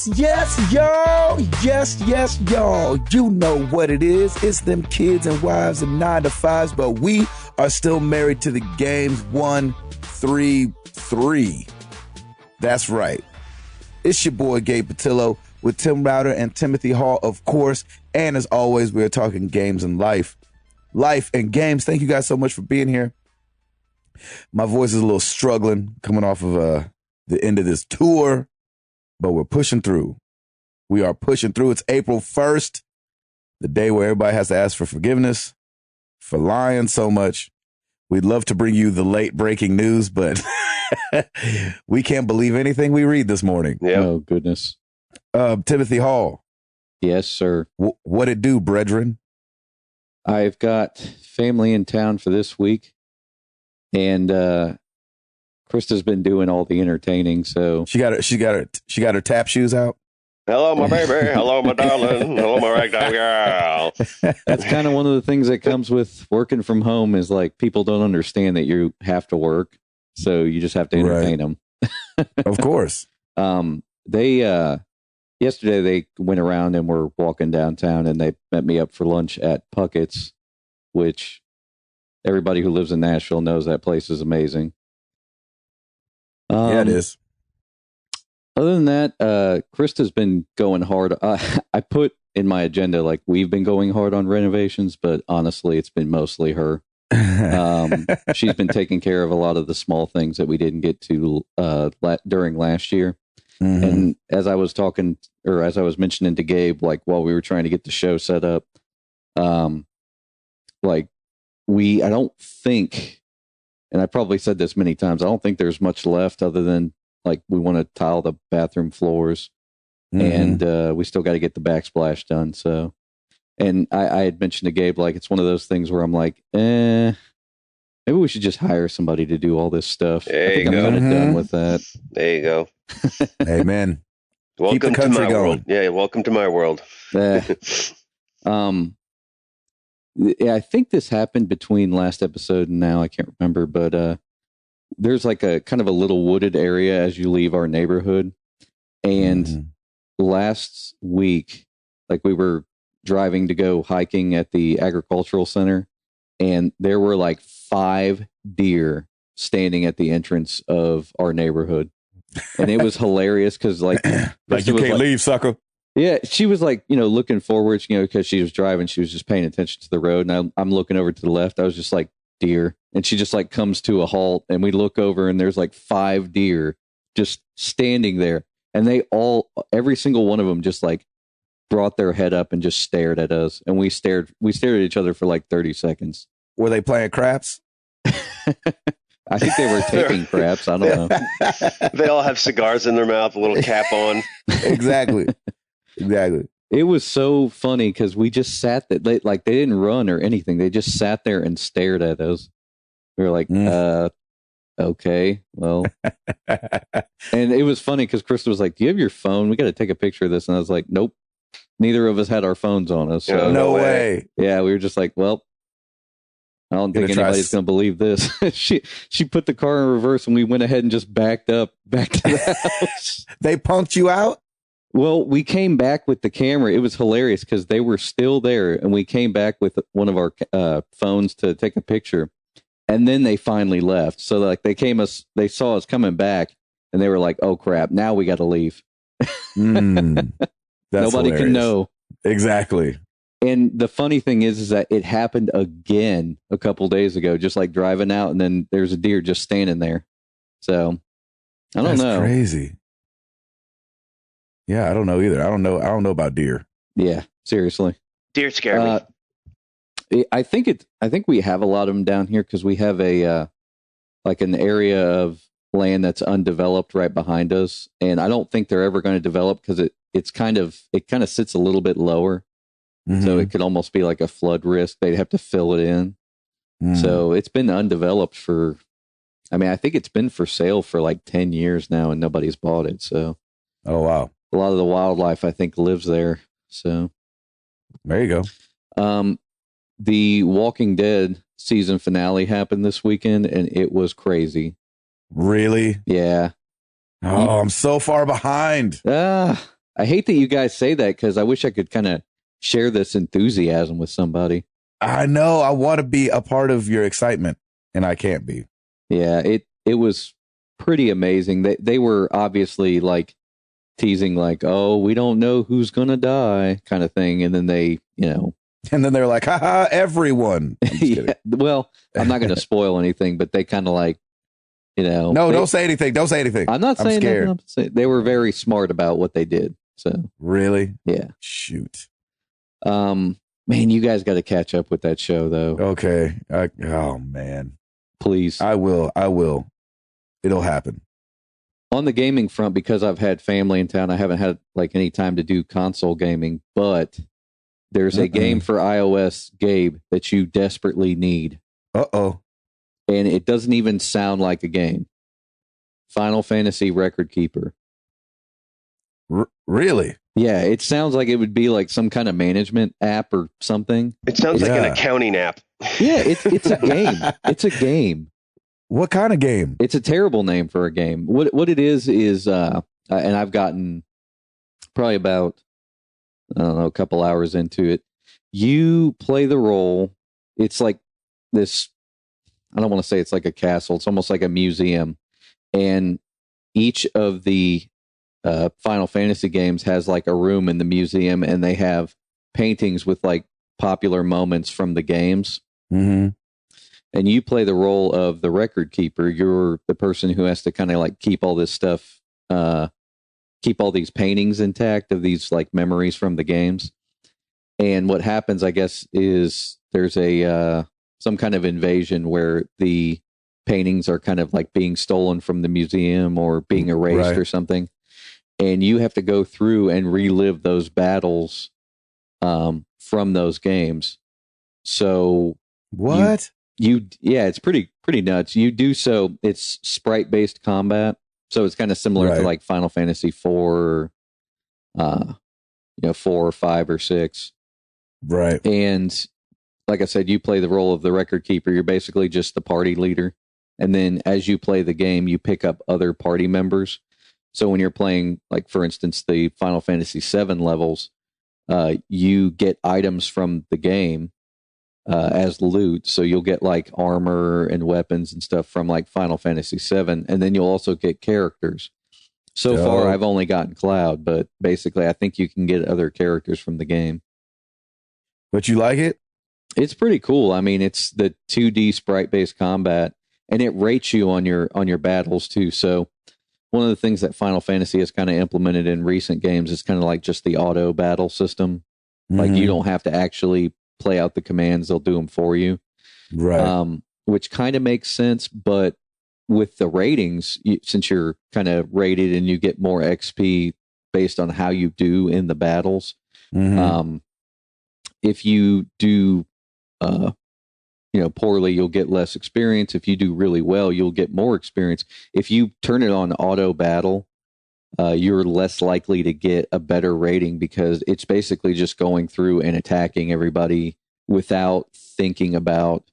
y'all. Yes, y'all. You know what it is. It's them kids and wives and 9-to-5s, but we are still married to the games 1-3-3. That's right. It's your boy Gabe Patillo with Tim Router and Timothy Hall, of course. And as always, we're talking games and life. Life and games. Thank you guys so much for being here. My voice is a little struggling coming off of the end of this tour, but we're pushing through. We are pushing through. It's April 1st, the day where everybody has to ask for forgiveness for lying so much. We'd love to bring you the late breaking news, but we can't believe anything we read this morning. Yep. Oh, goodness. Timothy Hall. Yes, sir. What it do, brethren? I've got family in town for this week, and Krista's been doing all the entertaining, so she got her tap shoes out. Hello, my baby. Hello, my darling. Hello, my ragdoll girl. That's kind of one of the things that comes with working from home is like people don't understand that you have to work, so you just have to entertain them. Of course. Yesterday they went around and were walking downtown, and they met me up for lunch at Puckett's, which everybody who lives in Nashville knows that place is amazing. Yeah, it is. Other than that, Krista's been going hard. I put in my agenda, like, we've been going hard on renovations, but honestly, it's been mostly her. She's been taking care of a lot of the small things that we didn't get to during last year. Mm-hmm. And as I was mentioning to Gabe, like, while we were trying to get the show set up, I don't think, and I probably said this many times, I don't think there's much left other than, like, we want to tile the bathroom floors, and we still got to get the backsplash done. So, and I had mentioned to Gabe, like, it's one of those things where I'm like, maybe we should just hire somebody to do all this stuff. There I think you I'm go. kind of done with that. There you go. Amen. Welcome Keep the country to my going. world. Yeah, welcome to my world. Yeah, I think this happened between last episode and now. I can't remember, but there's like a kind of a little wooded area as you leave our neighborhood. And last week, like, we were driving to go hiking at the agricultural center, and there were like 5 deer standing at the entrance of our neighborhood. And it was hilarious because, like you can't leave, sucker. Yeah, she was like, looking forward, because she was driving. She was just paying attention to the road. And I'm looking over to the left. I was just like, deer. And she just like comes to a halt, and we look over, and there's like 5 deer just standing there. And every single one of them just like brought their head up and just stared at us. And we stared at each other for like 30 seconds. Were they playing craps? I think they were taking craps. I don't know. They all have cigars in their mouth, a little cap on. Exactly. It was so funny because we just sat there. They didn't run or anything. They just sat there and stared at us. We were like, okay, well. And it was funny because Krista was like, do you have your phone? We got to take a picture of this. And I was like, nope. Neither of us had our phones on us. So, no way. Yeah, we were just like, well, I don't think anybody's going to believe this. She put the car in reverse, and we went ahead and just backed up back to the house. They punked you out? Well, we came back with the camera. It was hilarious because they were still there, and we came back with one of our phones to take a picture, and then they finally left. So, like, they saw us coming back, and they were like, "Oh crap! Now we got to leave." Nobody can know. Exactly. And the funny thing is that it happened again a couple days ago, just like driving out, and then there's a deer just standing there. So I don't know. That's crazy. Yeah, I don't know either. I don't know about deer. Yeah, seriously. Deer scare me. I think we have a lot of them down here because we have an area of land that's undeveloped right behind us, and I don't think they're ever going to develop because it kind of sits a little bit lower. So it could almost be like a flood risk. They'd have to fill it in. So it's been undeveloped I think it's been for sale for like 10 years now, and nobody's bought it. So, oh, wow. A lot of the wildlife, I think, lives there. So there you go. The Walking Dead season finale happened this weekend, and it was crazy. Really? Yeah. Oh, I'm so far behind. I hate that you guys say that because I wish I could kind of share this enthusiasm with somebody. I know. I want to be a part of your excitement, and I can't be. Yeah, it was pretty amazing. They were obviously like teasing like, oh, we don't know who's gonna die kind of thing, and then they, and then they're like, haha, everyone. Yeah, well, I'm not gonna spoil anything, but they kind of like, no, don't say anything. Don't say anything. I'm not saying scared. They were very smart about what they did. So really, yeah, shoot. Man, you guys got to catch up with that show though. Okay. Oh man, please. I will. It'll happen. On the gaming front, because I've had family in town, I haven't had like any time to do console gaming, but there's a game for iOS, Gabe, that you desperately need. Uh-oh. And it doesn't even sound like a game. Final Fantasy Record Keeper. Really? Yeah, it sounds like it would be like some kind of management app or something. It sounds like an accounting app. Yeah, it's a game. It's a game. What kind of game? It's a terrible name for a game. What it is, and I've gotten probably about, I don't know, a couple hours into it. You play the role. It's like this, I don't want to say it's like a castle. It's almost like a museum. And each of the Final Fantasy games has like a room in the museum, and they have paintings with like popular moments from the games. Mm-hmm. And you play the role of the record keeper. You're the person who has to kind of like keep all this stuff, keep all these paintings intact of these like memories from the games. And what happens, I guess, is there's a some kind of invasion where the paintings are kind of like being stolen from the museum or being erased or something. And you have to go through and relive those battles from those games. So what? Yeah, it's pretty nuts. You do so. It's sprite based combat, so it's kind of similar to like Final Fantasy 4, 4 or 5 or 6, right? And like I said, you play the role of the record keeper. You're basically just the party leader, and then as you play the game, you pick up other party members. So when you're playing, like for instance, the Final Fantasy 7 levels, you get items from the game. As loot, so you'll get like armor and weapons and stuff from like Final Fantasy 7, and then you'll also get characters. So far, I've only gotten Cloud, but basically, I think you can get other characters from the game. But you like it? It's pretty cool. I mean, it's the 2D sprite-based combat, and it rates you on your battles too. So one of the things that Final Fantasy has kind of implemented in recent games is kind of like just the auto battle system. Mm-hmm. Like you don't have to actually play out the commands, they'll do them for you, right? Which kind of makes sense, but with the ratings, since you're kind of rated and you get more XP based on how you do in the battles, if you do poorly, you'll get less experience. If you do really well, you'll get more experience. If you turn it on auto battle, you're less likely to get a better rating because it's basically just going through and attacking everybody without thinking about,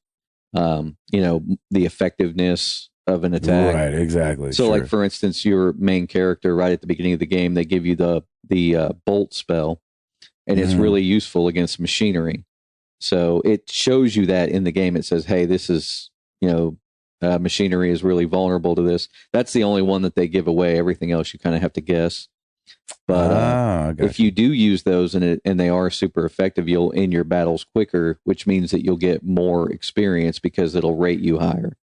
the effectiveness of an attack. Right, exactly. So, like for instance, your main character right at the beginning of the game, they give you the bolt spell, and it's really useful against machinery. So it shows you that in the game. It says, "Hey, this is machinery is really vulnerable to this." That's the only one that they give away. Everything else you kind of have to guess. But if you do use those and they are super effective, you'll end your battles quicker, which means that you'll get more experience because it'll rate you higher.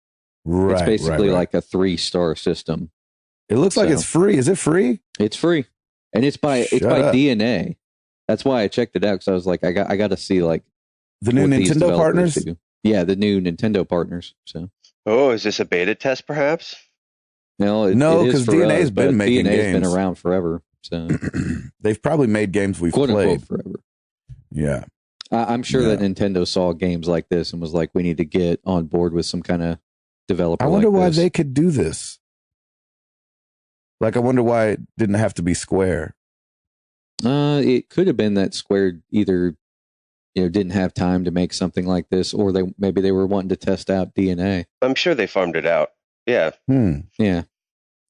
Right, it's basically like a 3-star system. It looks like it's free. Is it free? It's free, and it's by DNA. That's why I checked it out because I was like, I got to see like the new Nintendo partners. Do. Yeah, the new Nintendo partners. So. Oh, is this a beta test, perhaps? No, because DNA's been making games. DNA's been around forever. So they've probably made games we've quote played unquote forever. Yeah, I'm sure that Nintendo saw games like this and was like, "We need to get on board with some kind of developer." I wonder why they could do this. Like, I wonder why it didn't have to be Square. It could have been that Square either didn't have time to make something like this, or maybe they were wanting to test out DNA. I'm sure they farmed it out. Yeah. Yeah.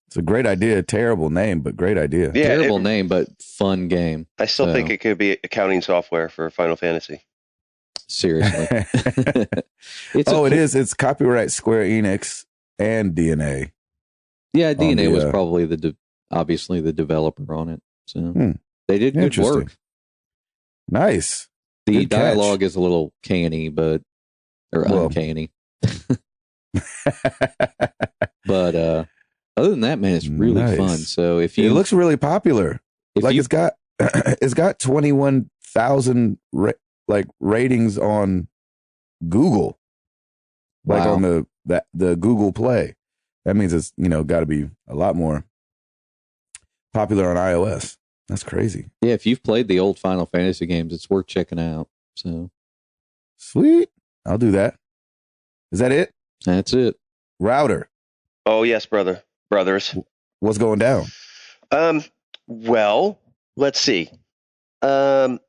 It's a great idea. Terrible name, but great idea. Yeah, Terrible name, but fun game. I still think it could be accounting software for Final Fantasy. Seriously. It is. It's copyright Square Enix and DNA. Yeah, DNA was probably obviously the developer on it. So they did good work. Nice. The dialogue is a little canny, or uncanny. But other than that, man, it's really fun. So it looks really popular. It's got 21,000 ratings on Google, on the Google Play. That means it's got to be a lot more popular on iOS. That's crazy. Yeah, if you've played the old Final Fantasy games, it's worth checking out. So sweet, I'll do that. Is that it? That's it. Router. Oh yes, brothers. What's going down? Well, let's see. When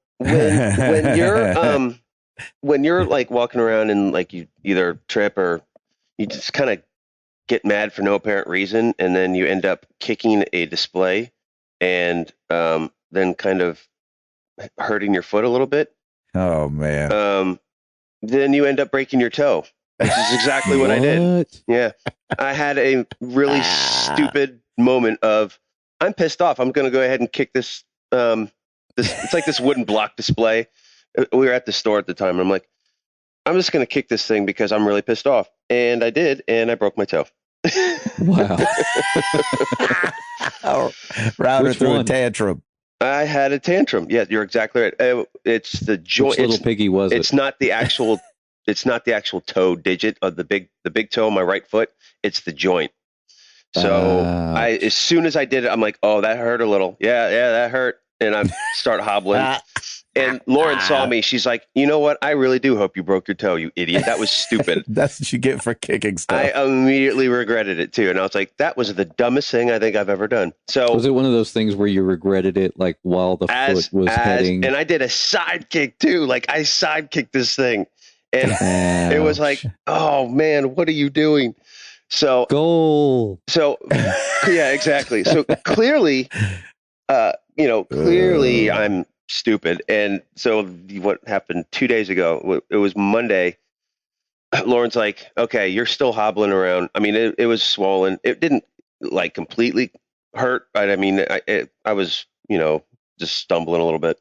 you're like walking around and like you either trip or you just kind of get mad for no apparent reason, and then you end up kicking a display and then kind of hurting your foot a little bit. Oh man. Then you end up breaking your toe. Which is exactly what I did. Yeah. I had a really stupid moment of, I'm pissed off. I'm going to go ahead and kick this. It's like this wooden block display. We were at the store at the time. And I'm like, I'm just going to kick this thing because I'm really pissed off. And I did. And I broke my toe. Wow. Router threw a tantrum. I had a tantrum. Yeah, you're exactly right. It's the joint. Which little piggy was it? It's not the actual. It's not the actual toe digit of the big toe on my right foot. It's the joint. So as soon as I did it, I'm like, oh, that hurt a little. Yeah, that hurt. And I start hobbling. And Lauren saw me. She's like, you know what? I really do hope you broke your toe, you idiot. That was stupid. That's what you get for kicking stuff. I immediately regretted it too. And I was like, that was the dumbest thing I think I've ever done. So was it one of those things where you regretted it like while the foot was heading? And I did a side kick too. Like I side kicked this thing. And it was like, oh man, what are you doing? So goal. So yeah, exactly. So clearly, I'm stupid. And so what happened 2 days ago? It was Monday. Lauren's like, okay, you're still hobbling around. I mean, it was swollen. It didn't like completely hurt, but I mean, I was, just stumbling a little bit.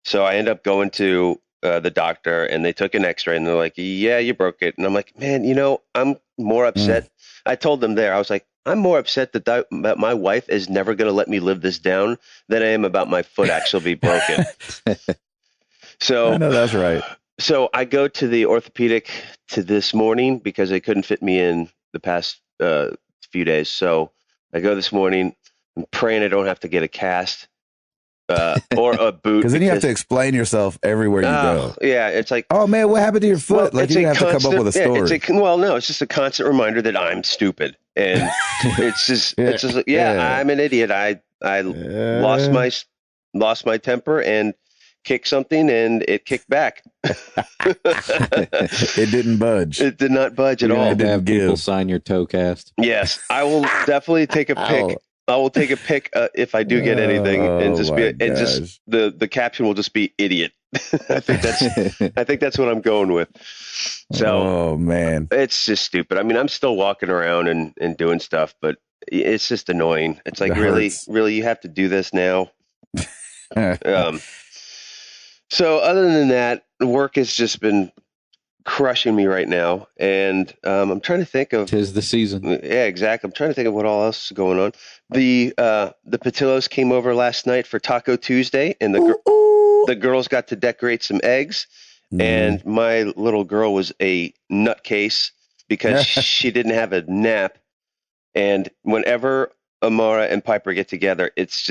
So I end up going to the doctor, and they took an x-ray, and they're like, yeah, you broke it. And I'm like, man, I'm more upset. I told them there, I was like, I'm more upset that my wife is never going to let me live this down than I am about my foot actually be broken. So I know that's right. So I go to the orthopedic this morning because they couldn't fit me in the past few days. So I go this morning. I'm praying I don't have to get a cast. Or a boot. Because then you have to explain yourself everywhere you go. Yeah, it's like, oh man, what happened to your foot? Like you have to come up with a story. It's just a constant reminder that I'm stupid, and it's just I'm an idiot. I lost my temper and kicked something, and it kicked back. It didn't budge. It did not budge at all. Had to have people sign your toe cast. Yes, I will definitely take a pic. I will take a pic if I do get anything, and just the caption will just be idiot. I think that's what I'm going with. So, oh man, it's just stupid. I mean, I'm still walking around and doing stuff, but it's just annoying. It's like, really, you have to do this now. So other than that, work has just been crushing me right now, and I'm trying to think of. 'Tis the season. Yeah, exactly. I'm trying to think of what all else is going on. The Patillos came over last night for Taco Tuesday, and the girls got to decorate some eggs, and my little girl was a nutcase because she didn't have a nap. And whenever Amara and Piper get together, it's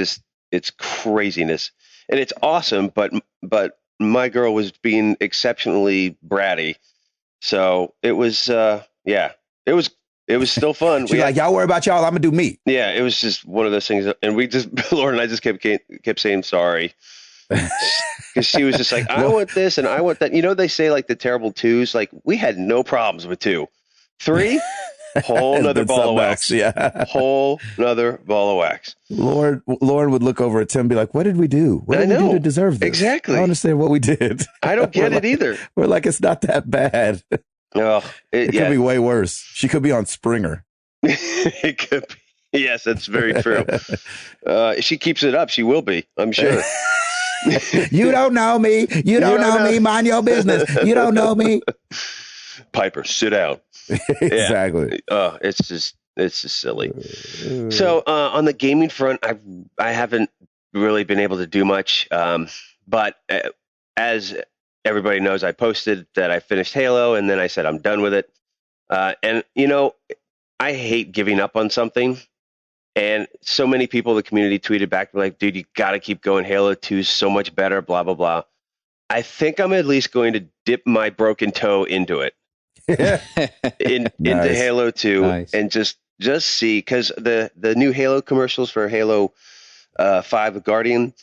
craziness, and it's awesome. But my girl was being exceptionally bratty. So it was, it was still fun. She's like, y'all worry about y'all. I'm gonna do me. Yeah, it was just one of those things. And Lauren and I just kept saying sorry. Because she was just like, I want this and I want that. They say like the terrible twos, like we had no problems with 2. 3, Whole nother Then ball of something wax. else, yeah. Whole nother ball of wax. Lauren would look over at Tim and be like, what did we do? What did we do to deserve this? Exactly. I don't understand what we did. I don't get it either. We're like, it's not that bad. Oh, It could be way worse. She could be on Springer. It could be. Yes, that's very true. If she keeps it up, she will be, I'm sure. You don't know me. You don't know me. Mind your business. You don't know me. Piper, sit down. Exactly. It's just silly. So on the gaming front, I haven't really been able to do much. But as everybody knows, I posted that I finished Halo, and then I said I'm done with it. And I hate giving up on something. And so many people in the community tweeted back like, dude, you got to keep going. Halo 2 is so much better, blah, blah, blah. I think I'm at least going to dip my broken toe into it. Into Halo 2 and just see, because the new Halo commercials for Halo 5 Guardian,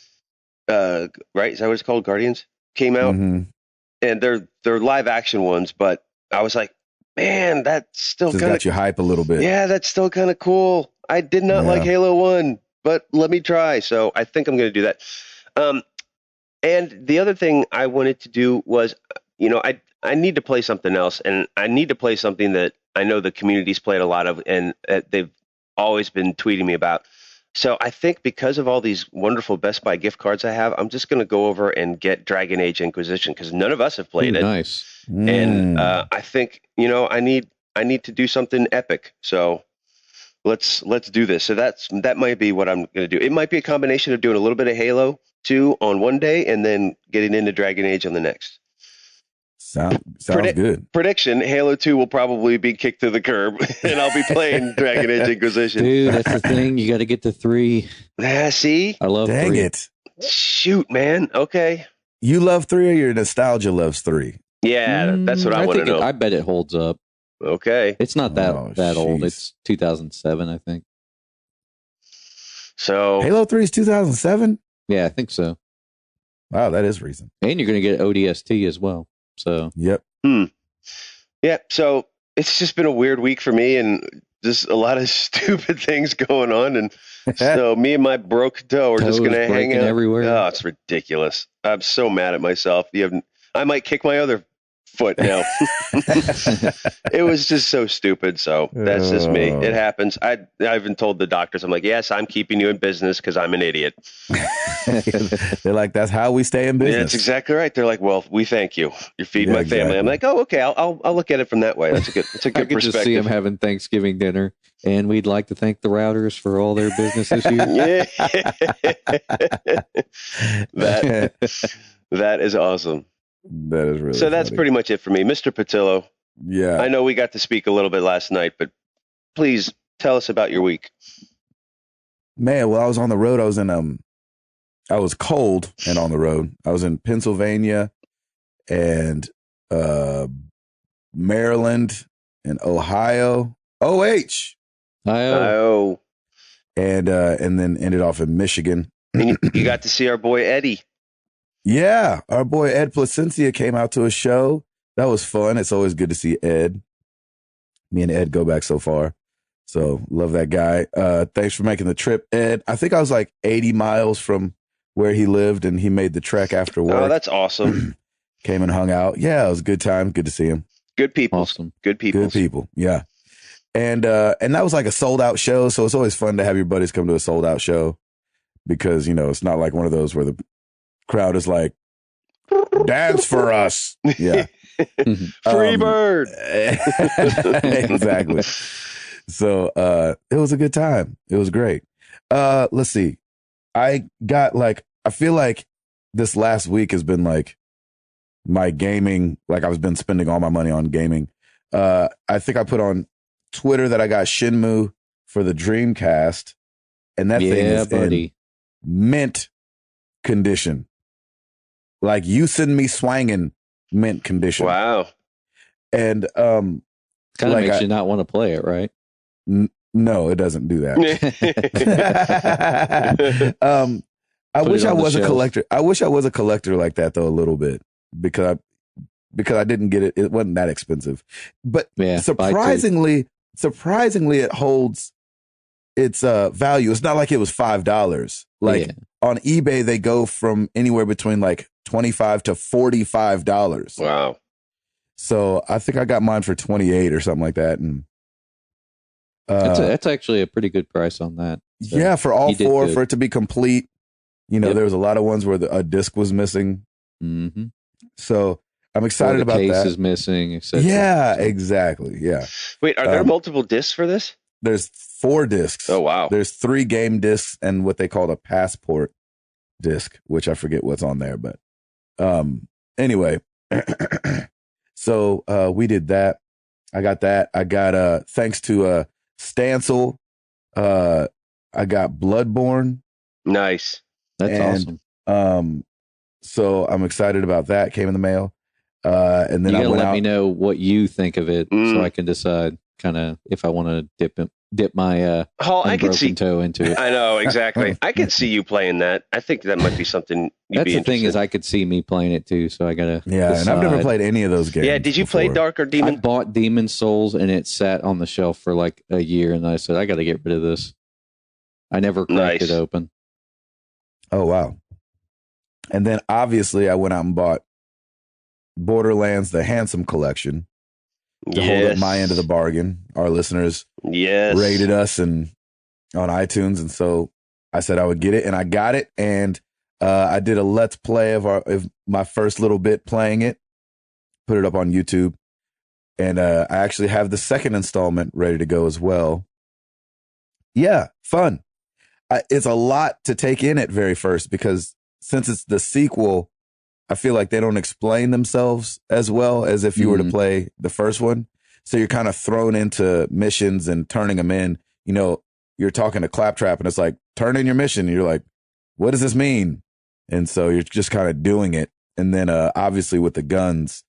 right? Is that what it's called? Guardians came out, and they're live action ones, but I was like, man, that's still kind of got you hype a little bit. Yeah, that's still kind of cool. I did not like Halo 1, but let me try. So I think I'm going to do that. And the other thing I wanted to do was, I need to play something else, and I need to play something that I know the community's played a lot of, and they've always been tweeting me about. So I think because of all these wonderful Best Buy gift cards I have, I'm just going to go over and get Dragon Age Inquisition, because none of us have played it. Nice. And I think I need to do something epic. So let's do this. So that might be what I'm going to do. It might be a combination of doing a little bit of Halo 2 on one day and then getting into Dragon Age on the next. Sounds good. Prediction: Halo 2 will probably be kicked to the curb, and I'll be playing Dragon Age Inquisition. Dude, that's the thing. You got to get to 3. See? I love 3. Dang it. Shoot, man. Okay. You love 3 or your nostalgia loves 3? Yeah, that's what I want to know. I bet it holds up. Okay. It's not that old. It's 2007, I think. So Halo 3 is 2007? Yeah, I think so. Wow, that is recent. And you're going to get ODST as well. So yep. Yeah. So it's just been a weird week for me, and just a lot of stupid things going on. And so me and my broke toe are just going to hang out everywhere. Oh, it's ridiculous. I'm so mad at myself. I might kick my other foot now. It was just so stupid. So that's just me. It happens. I even told the doctors, I'm like, yes, I'm keeping you in business because I'm an idiot. They're like, that's how we stay in business. Yeah, that's exactly right. They're like, well, we thank you. You're feeding my family. I'm like, oh, okay. I'll look at it from that way. That's a good I could perspective. just see them having Thanksgiving dinner, and we'd like to thank the Routers for all their business this year. That is awesome. That is really so. That's funny. Pretty much it for me, Mr. Patillo. Yeah, I know we got to speak a little bit last night, but please tell us about your week. Man, well, I was on the road. I was cold and on the road. I was in Pennsylvania and Maryland and Ohio. Oh, and then ended off in Michigan. And you got to see our boy Eddie. Yeah, our boy Ed Placencia came out to a show. That was fun. It's always good to see Ed. Me and Ed go back so far. So love that guy. Thanks for making the trip, Ed. I think I was like 80 miles from where he lived, and he made the trek after work. Oh, that's awesome. Came and hung out. Yeah, it was a good time. Good to see him. Good people. Awesome. Good people. Good people. Yeah. And that was like a sold out show. So it's always fun to have your buddies come to a sold out show, because, it's not like one of those where the crowd is like, dance for us. Yeah. Free bird. Exactly. So it was a good time. It was great. Let's see. I feel like this last week has been like my gaming, like I've been spending all my money on gaming. I think I put on Twitter that I got Shenmue for the Dreamcast, and that thing is in mint condition. Like you send me swanging mint condition. Wow. And kind of makes you not want to play it, right? No, it doesn't do that. I wish I was a collector. I wish I was a collector like that though, a little bit, because I didn't get it. It wasn't that expensive, but surprisingly, surprisingly, it holds its value. It's not like it was $5. Like on eBay, they go from anywhere between like $25 to $45. Wow. So I think I got mine for 28 or something like that. And that's actually a pretty good price on that. So yeah, for all four, for it to be complete. You know, there was a lot of ones where a disc was missing. Mm-hmm. So I'm excited about that. Case is missing, etc. Yeah, exactly. Yeah. Wait, are there multiple discs for this? There's 4 discs. Oh, wow. There's 3 game discs and what they call a passport disc, which I forget what's on there. But anyway, so we did that. I got that. I got, thanks to Stancil, I got Bloodborne. Nice. That's awesome. So I'm excited about that. Came in the mail. And then you I gotta went let out. me know what you think of it, so I can decide kind of if I want to dip my I could see toe into it. I know exactly. I could see you playing that. I think that might be something. That's the thing is, I could see me playing it too. So I gotta. Yeah, and I've never played any of those games. Yeah, did you play Dark or Demon? I bought Demon Souls and it sat on the shelf for like a year, and I said I got to get rid of this. I never cracked it open. Oh wow! And then obviously I went out and bought Borderlands: The Handsome Collection to hold up my end of the bargain. Our listeners rated us and on iTunes, and so I said I would get it, and I got it, and I did a let's play of my first little bit playing it, put it up on YouTube, and I actually have the second installment ready to go as well. Yeah, fun. It's a lot to take in at very first because since it's the sequel, I feel like they don't explain themselves as well as if you were to play the first one. So you're kind of thrown into missions and turning them in. You know, you're talking to Claptrap and it's like, turn in your mission. And you're like, what does this mean? And so you're just kind of doing it. And then obviously with the guns,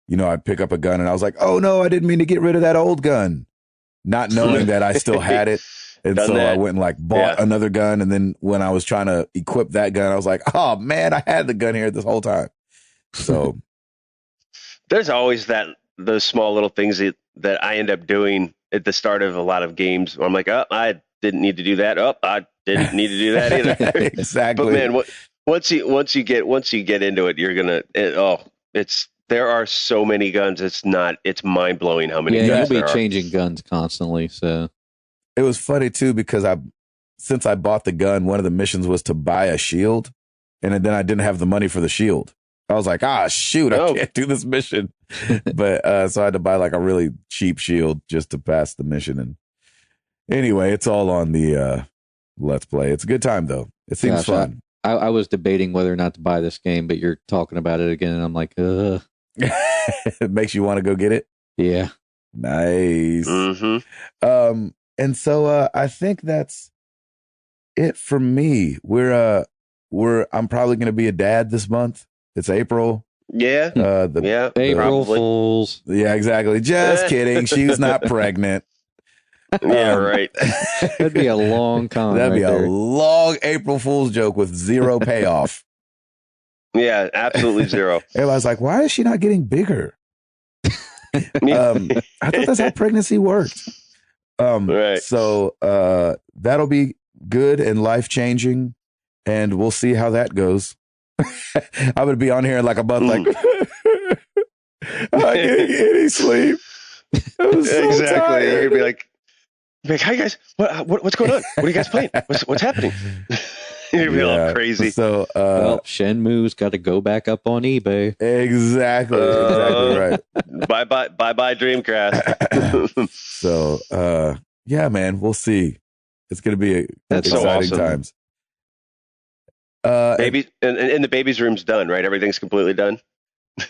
you know, I'd pick up a gun and I was like, oh no, I didn't mean to get rid of that old gun. Not knowing that I still had it. And so I went and like bought another gun. And then when I was trying to equip that gun, I was like, oh man, I had the gun here this whole time. So there's always those small little things that I end up doing at the start of a lot of games where I'm like, oh, I didn't need to do that. Oh, I didn't need to do that either. Exactly. But man, once you get into it, you're gonna. There are so many guns. It's mind blowing how many. Yeah, guns you'll be changing guns constantly. So it was funny too because since I bought the gun, one of the missions was to buy a shield, and then I didn't have the money for the shield. I was like, shoot, I can't do this mission. But so I had to buy like a really cheap shield just to pass the mission. And anyway, it's all on the Let's Play. It's a good time though. It seems fun. I was debating whether or not to buy this game, but you're talking about it again, and I'm like, ugh. It makes you want to go get it? Yeah. Nice. Mm-hmm. And so I think that's it for me. I'm probably going to be a dad this month. It's April. Yeah. April Fools. Yeah, exactly. Just kidding. She's not pregnant. Yeah, right. That'd be a long con. That'd be a long April Fool's joke with zero payoff. Yeah, absolutely zero. Everybody's like, why is she not getting bigger? I thought that's how pregnancy worked. Right. So that'll be good and life-changing, and we'll see how that goes. I'm going to be on here in like a month like, I'm not getting any sleep. I'm so exactly. tired. You're going to be like, hi guys, what's going on? What are you guys playing? What's happening? You're going to be all crazy. So, Shenmue's got to go back up on eBay. Exactly right. Bye Dreamcast. So, yeah, man, we'll see. It's going to be exciting times. Baby, and the baby's room's done, right? Everything's completely done.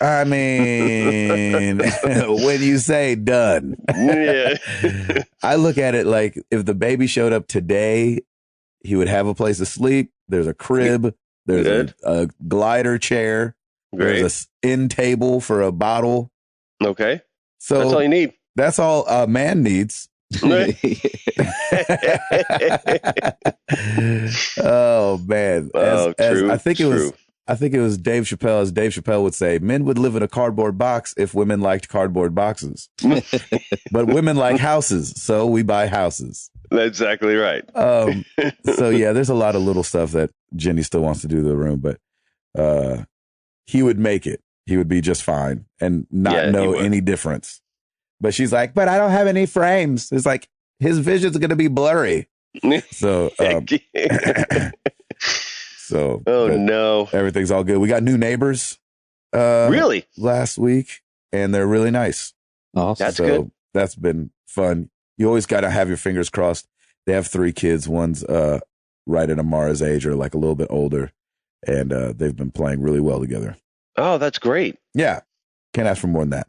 I mean, when you say done, yeah. I look at it like if the baby showed up today, he would have a place to sleep. There's a crib. There's a glider chair. Great. There's a end table for a bottle. Okay. So that's all you need. That's all a man needs. Right. Oh man. True, I think it was I think it was Dave Chappelle, as Dave Chappelle would say, men would live in a cardboard box if women liked cardboard boxes. But women like houses, so we buy houses. That's exactly right. So yeah, there's a lot of little stuff that Jenny still wants to do to the room, but he would make it. He would be just fine and not know any difference. But she's like, but I don't have any frames. It's like his vision's going to be blurry. So, oh no, everything's all good. We got new neighbors. Really? Last week, and they're really nice. Awesome. That's good. That's been fun. You always got to have your fingers crossed. They have 3 kids. One's right at Amara's age, or like a little bit older, and they've been playing really well together. Oh, that's great. Yeah, can't ask for more than that.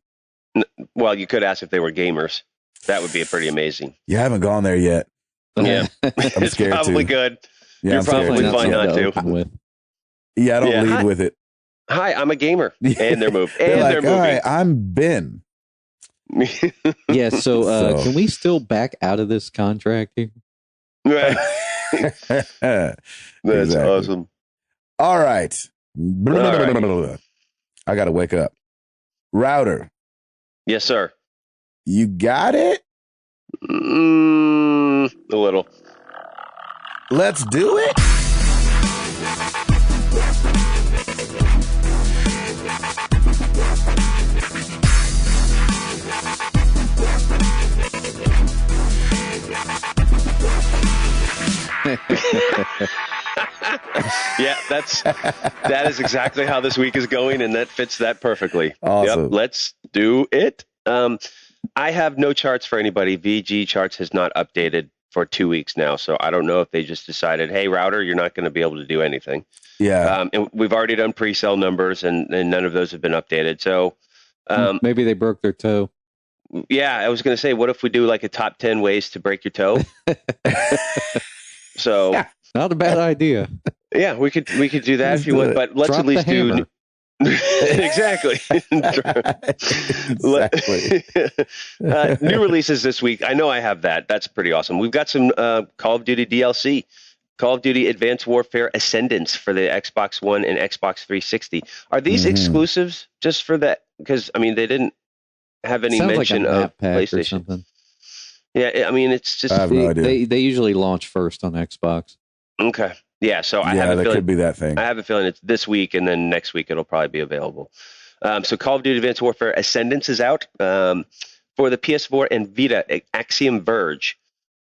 Well, you could ask if they were gamers. That would be pretty amazing. You haven't gone there yet. Yeah, I'm it's scared probably too. good. Yeah, You're I'm scared probably too. fine not to. Yeah, I don't lead with it. Hi, I'm a gamer, and they're moved, and like, they're moving. Hi, I'm Ben. Yeah, so can we still back out of this contract here? Right. That's Exactly. awesome. All right. I got to wake up. Router, Yes, sir. you got it? A little. Let's do it. Yeah, that is exactly how this week is going, and that fits that perfectly. Awesome. Yep, let's do it. I have no charts for anybody. VG Charts has not updated for 2 weeks now, so I don't know if they just decided, hey, Router, you're not going to be able to do anything. Yeah. And we've already done pre-sale numbers, and none of those have been updated. So maybe they broke their toe. yeah, I was going to say, what if we do like a top 10 ways to break your toe? So Not a bad idea. yeah, we could do that if you want, but let's Drop at least the do. hammer. Exactly. Exactly. New releases this week. I know I have that. That's pretty awesome. We've got some Call of Duty DLC. Call of Duty Advanced Warfare Ascendance for the Xbox One and Xbox 360. Are these exclusives just for that? Because, I mean, they didn't have any Sounds mention like a map of pack or PlayStation. something. Yeah, I mean, it's just... I have no idea. They usually launch first on Xbox. Okay. Yeah, so I Yeah, have a that feeling... could be that thing. I have a feeling it's this week, and then next week it'll probably be available. So Call of Duty Advanced Warfare Ascendance is out for the PS4 and Vita. Axiom Verge.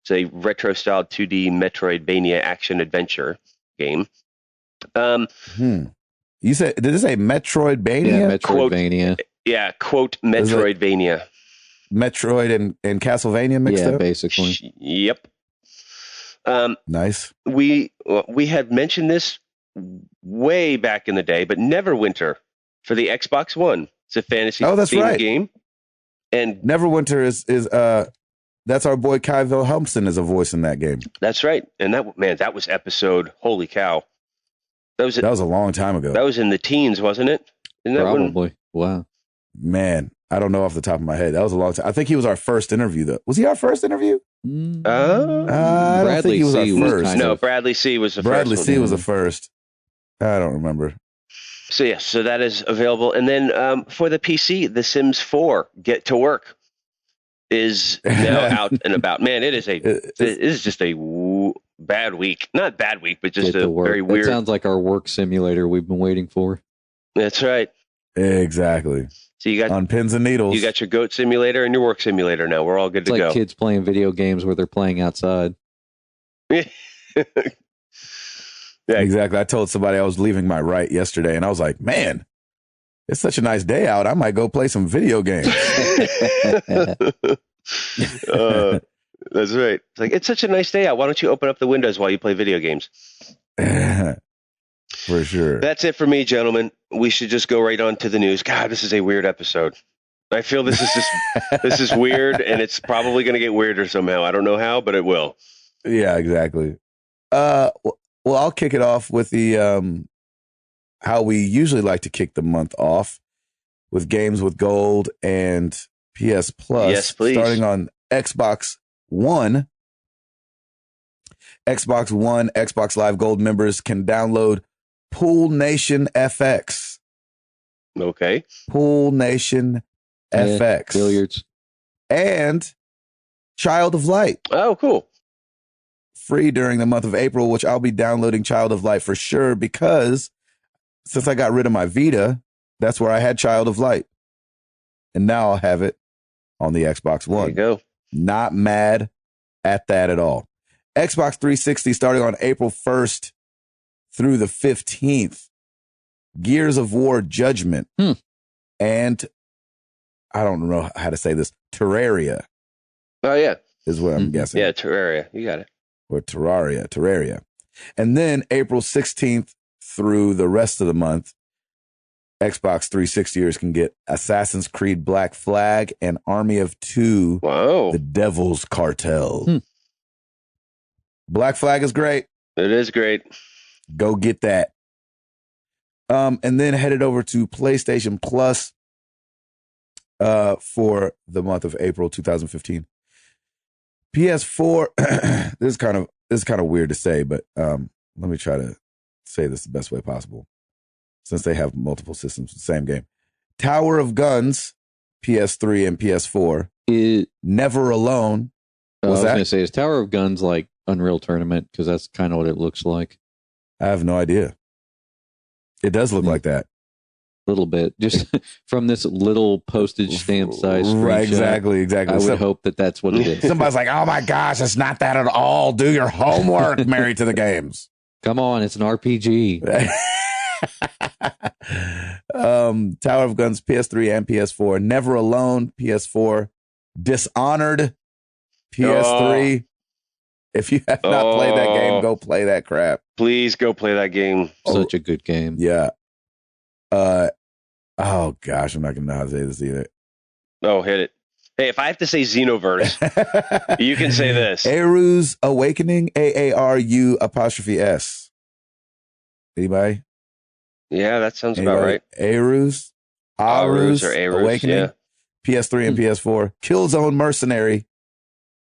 It's a retro-style 2D Metroidvania action-adventure game. You said, did it say Metroidvania? Yeah, Metroidvania. Yeah, quote, Metroidvania. Metroid and Castlevania mixed Yeah, up? basically. Yep. Nice. We had mentioned this way back in the day, but Neverwinter for the Xbox One. It's a fantasy that's themed right. game. And Neverwinter is that's our boy Kai Wilhelmsen is a voice in that game. that's right. And that was episode, holy cow. That was That was a long time ago. That was in the teens, wasn't it? Isn't that when- Probably. Wow. Man, I don't know off the top of my head. That was a long time. I think he was our first interview, though. Was he our first interview? I don't Bradley think he was C. our was first. kind No, of- Bradley C was the Bradley first C one. was the first. I don't remember. So yeah, so that is available. And then for the PC, The Sims 4 Get to Work is now out and about. Man, it is just a bad week. Not bad week, but just Get to a work. very That weird. sounds like our work simulator we've been waiting for. That's right. Exactly. So you got On pins and needles. you got your goat simulator and your work simulator now. We're all good It's to like go. kids playing video games where they're playing outside. Yeah. Exactly. I told somebody I was leaving my right yesterday, and I was like, man, it's such a nice day out. I might go play some video games. That's right. It's like, it's such a nice day out. Why don't you open up the windows while you play video games? For sure. That's it for me, gentlemen. We should just go right on to the news. God, this is a weird episode. I feel this is just this is weird, and it's probably going to get weirder somehow. I don't know how, but it will. Yeah, exactly. Well, I'll kick it off with the how we usually like to kick the month off with games with gold and PS Plus. Yes, please. Starting on Xbox One. Xbox One, Xbox Live Gold members can download Pool Nation FX. Okay. Pool Nation FX. Billiards. And Child of Light. Oh, cool. Free during the month of April, which I'll be downloading Child of Light for sure because since I got rid of my Vita, that's where I had Child of Light. And now I'll have it on the Xbox One. There you go. Not mad at that at all. Xbox 360 starting on April 1st through the 15th. Gears of War Judgment. And I don't know how to say this. Terraria. Oh, yeah. Is what I'm guessing. Yeah, Terraria. You got it. Or Terraria. And then April 16th through the rest of the month, Xbox 360ers can get Assassin's Creed Black Flag and Army of Two, Wow. The Devil's Cartel. Black Flag is great. It is great. Go get that. And then headed over to PlayStation Plus for the month of April 2015. PS4. This is kind of weird to say, but let me try to say this the best way possible. Since they have multiple systems, the same game. Tower of Guns, PS3 and PS4. Never Alone. I was going to say, is Tower of Guns like Unreal Tournament? Because that's kind of what it looks like. I have no idea. It does look like that. A little bit. Just from this little postage stamp size screenshot. Right, exactly. I would hope that that's what it is. Somebody's like, oh my gosh, it's not that at all. Do your homework, Married to the Games. Come on, it's an RPG. Tower of Guns, PS3 and PS4. Never Alone, PS4. Dishonored, PS3. If you have not played that game, go play that crap. Please go play that game. Such a good game. Yeah. Oh gosh, I'm not gonna know how to say this either. Oh, hit it. Hey, if I have to say Xenoverse, you can say this. Aru's Awakening, AARU''S. Anybody? Yeah, that sounds about right. Aru's Awakening, yeah. PS3 and PS4. Killzone Mercenary,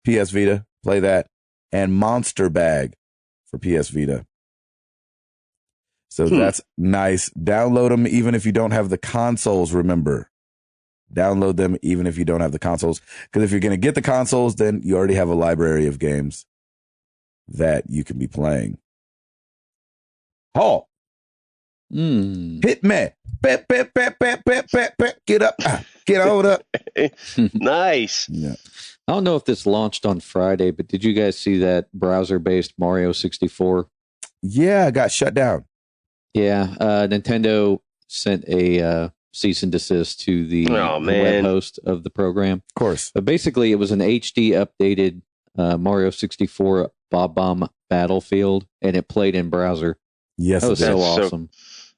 PS Vita. Play that. And Monster Bag for PS Vita. So that's nice. Download them even if you don't have the consoles, remember. Download them even if you don't have the consoles. Because if you're going to get the consoles, then you already have a library of games that you can be playing. Hall. Hit me. Get up. Get on up. Nice. Yeah. I don't know if this launched on Friday, but did you guys see that browser-based Mario 64? Yeah, it got shut down. Yeah, Nintendo sent a cease and desist to the web host of the program. Of course. But basically, it was an HD updated Mario 64 Bob Bomb Battlefield, and it played in browser. Yes, that was so awesome.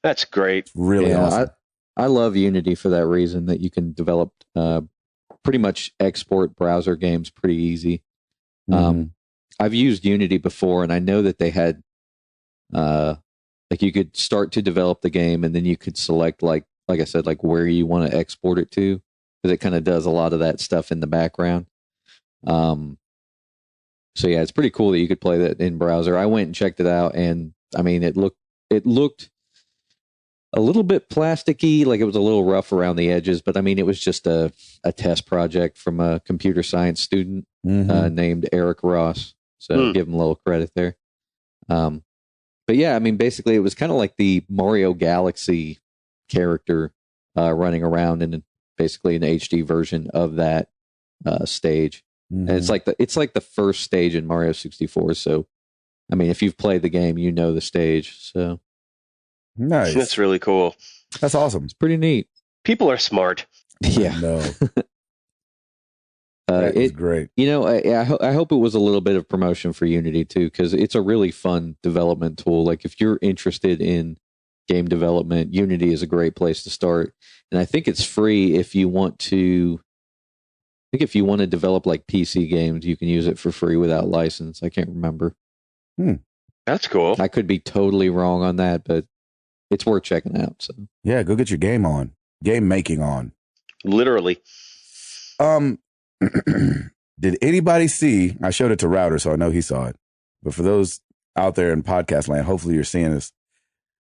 That's great. Really awesome. I love Unity for that reason, that you can develop pretty much export browser games pretty easy. I've used Unity before, and I know that they had like you could start to develop the game, and then you could select like I said, like where you want to export it to, because it kind of does a lot of that stuff in the background. So yeah, it's pretty cool that you could play that in browser. I went and checked it out, and I mean, it looked a little bit plasticky, like it was a little rough around the edges, but I mean, it was just a test project from a computer science student named Eric Ross. So give him a little credit there. But yeah, I mean, basically it was kind of like the Mario Galaxy character running around in basically an HD version of that stage. And it's like the first stage in Mario 64. So, I mean, if you've played the game, you know the stage. So nice. That's really cool. That's awesome. It's pretty neat. People are smart. Yeah. No. It's great. You know, I hope it was a little bit of promotion for Unity too, because it's a really fun development tool. Like if you're interested in game development, Unity is a great place to start. And I think it's free if you want to. I think if you want to develop like PC games, you can use it for free without license. I can't remember. That's cool. I could be totally wrong on that, but it's worth checking out. So yeah, go get your game making on. Literally. Did anybody see? I showed it to Router, so I know he saw it. But for those out there in podcast land, hopefully you're seeing this.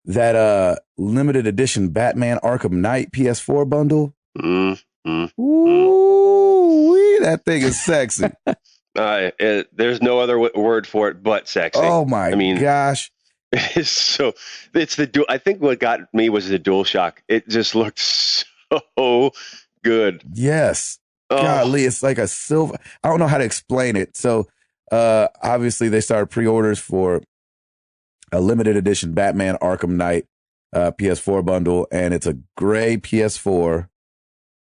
that limited edition Batman Arkham Knight PS4 bundle. Ooh, that thing is sexy. There's no other word for it but sexy. Oh my gosh. It's so, it's the dual. I think what got me was the DualShock. It just looked so good. Yes. Golly, it's like a silver. I don't know how to explain it. So, obviously they started pre-orders for a limited edition Batman Arkham Knight PS4 bundle, and it's a gray PS4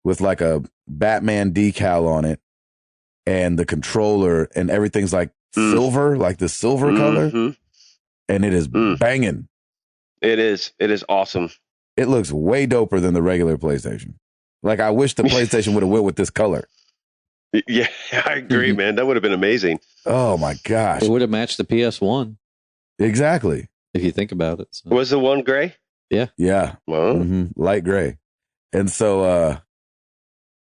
with like a Batman decal on it, and the controller and everything's like silver, like the silver color, and it is banging. It is awesome. It looks way doper than the regular PlayStation. Like, I wish the PlayStation would have went with this color. Yeah, I agree, man. That would have been amazing. Oh my gosh. It would have matched the PS1. Exactly. If you think about it. So. Was the one gray? Yeah. Yeah. Wow. Light gray. And so,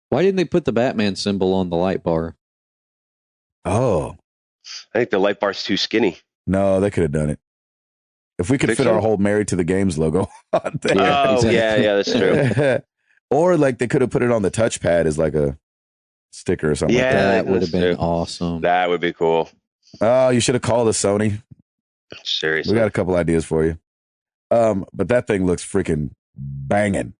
why didn't they put the Batman symbol on the light bar? Oh. I think the light bar's too skinny. No, they could have done it. If we could fit our whole Married to the Games logo on there. Yeah, that's true. Or like they could have put it on the touchpad as like a sticker or something. Yeah, like that would have been awesome. That would be cool. Oh, you should have called us, Sony. Seriously. We got a couple ideas for you. But that thing looks freaking banging.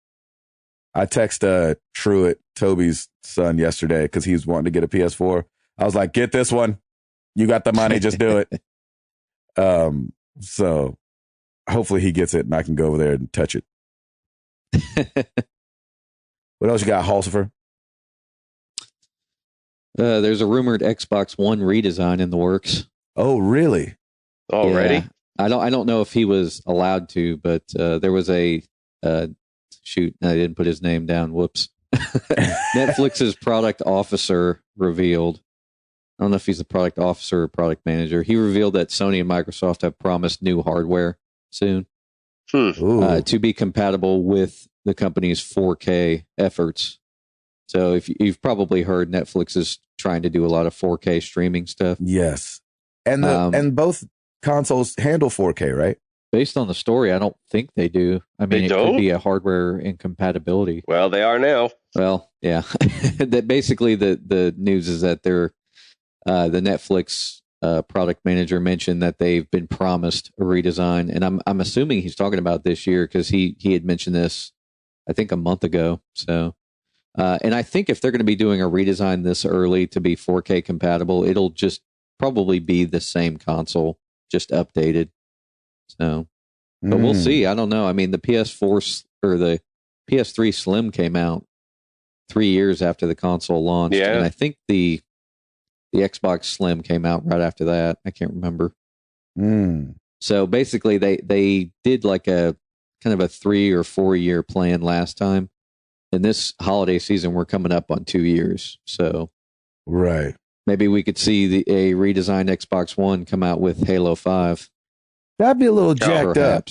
I texted Truett, Toby's son, yesterday because he was wanting to get a PS4. I was like, get this one. You got the money, just do it. So hopefully he gets it and I can go over there and touch it. What else you got, Halsifer? There's a rumored Xbox One redesign in the works. Oh, really? Already? Yeah. I don't know if he was allowed to, but there was a shoot. I didn't put his name down. Whoops. Netflix's product officer revealed. I don't know if he's the product officer or product manager. He revealed that Sony and Microsoft have promised new hardware soon to be compatible with the company's 4K efforts. So if you've probably heard, Netflix is trying to do a lot of 4K streaming stuff. Yes. And and both consoles handle 4K, right? Based on the story, I don't think they do. I mean, it could be a hardware incompatibility. Well, they are now. Well, yeah. That basically the news is that they're the Netflix product manager mentioned that they've been promised a redesign, and I'm assuming he's talking about this year because he had mentioned this, I think, a month ago. So, and I think if they're going to be doing a redesign this early to be 4K compatible, it'll just probably be the same console, just updated. So, but we'll see. I don't know. I mean, the PS4 or the PS3 Slim came out 3 years after the console launched, and I think the Xbox Slim came out right after that. I can't remember. So basically, they did like a kind of a 3 or 4 year plan last time. And this holiday season, we're coming up on 2 years. So right, maybe we could see a redesigned Xbox One come out with Halo 5. That'd be a little jacked up.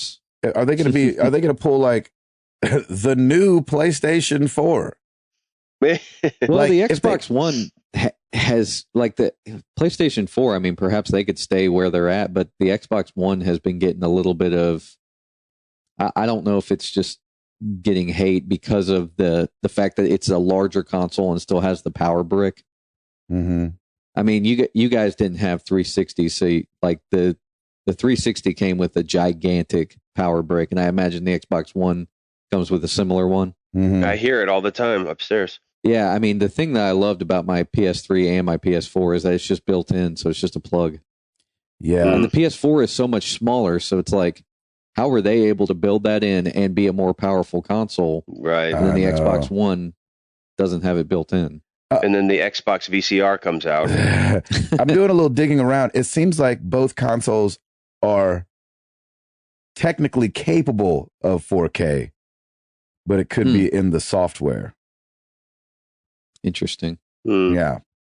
Are they going to be? Are they going to pull like the new PlayStation 4? Well, like, the Xbox One has like the PlayStation 4. I mean, perhaps they could stay where they're at, but the Xbox One has been getting a little bit of. I don't know if it's just getting hate because of the fact that it's a larger console and still has the power brick. Mm-hmm. I mean, you guys didn't have 360, so like the 360 came with a gigantic power brick, and I imagine the Xbox One comes with a similar one. Mm-hmm. I hear it all the time upstairs. Yeah, I mean, the thing that I loved about my PS3 and my PS4 is that it's just built in, so it's just a plug. Yeah. And the PS4 is so much smaller, so it's like, how were they able to build that in and be a more powerful console? Right. And then the Xbox One doesn't have it built in. And then the Xbox VCR comes out. I'm doing a little digging around. It seems like both consoles are technically capable of 4K, but it could be in the software. Interesting. Yeah.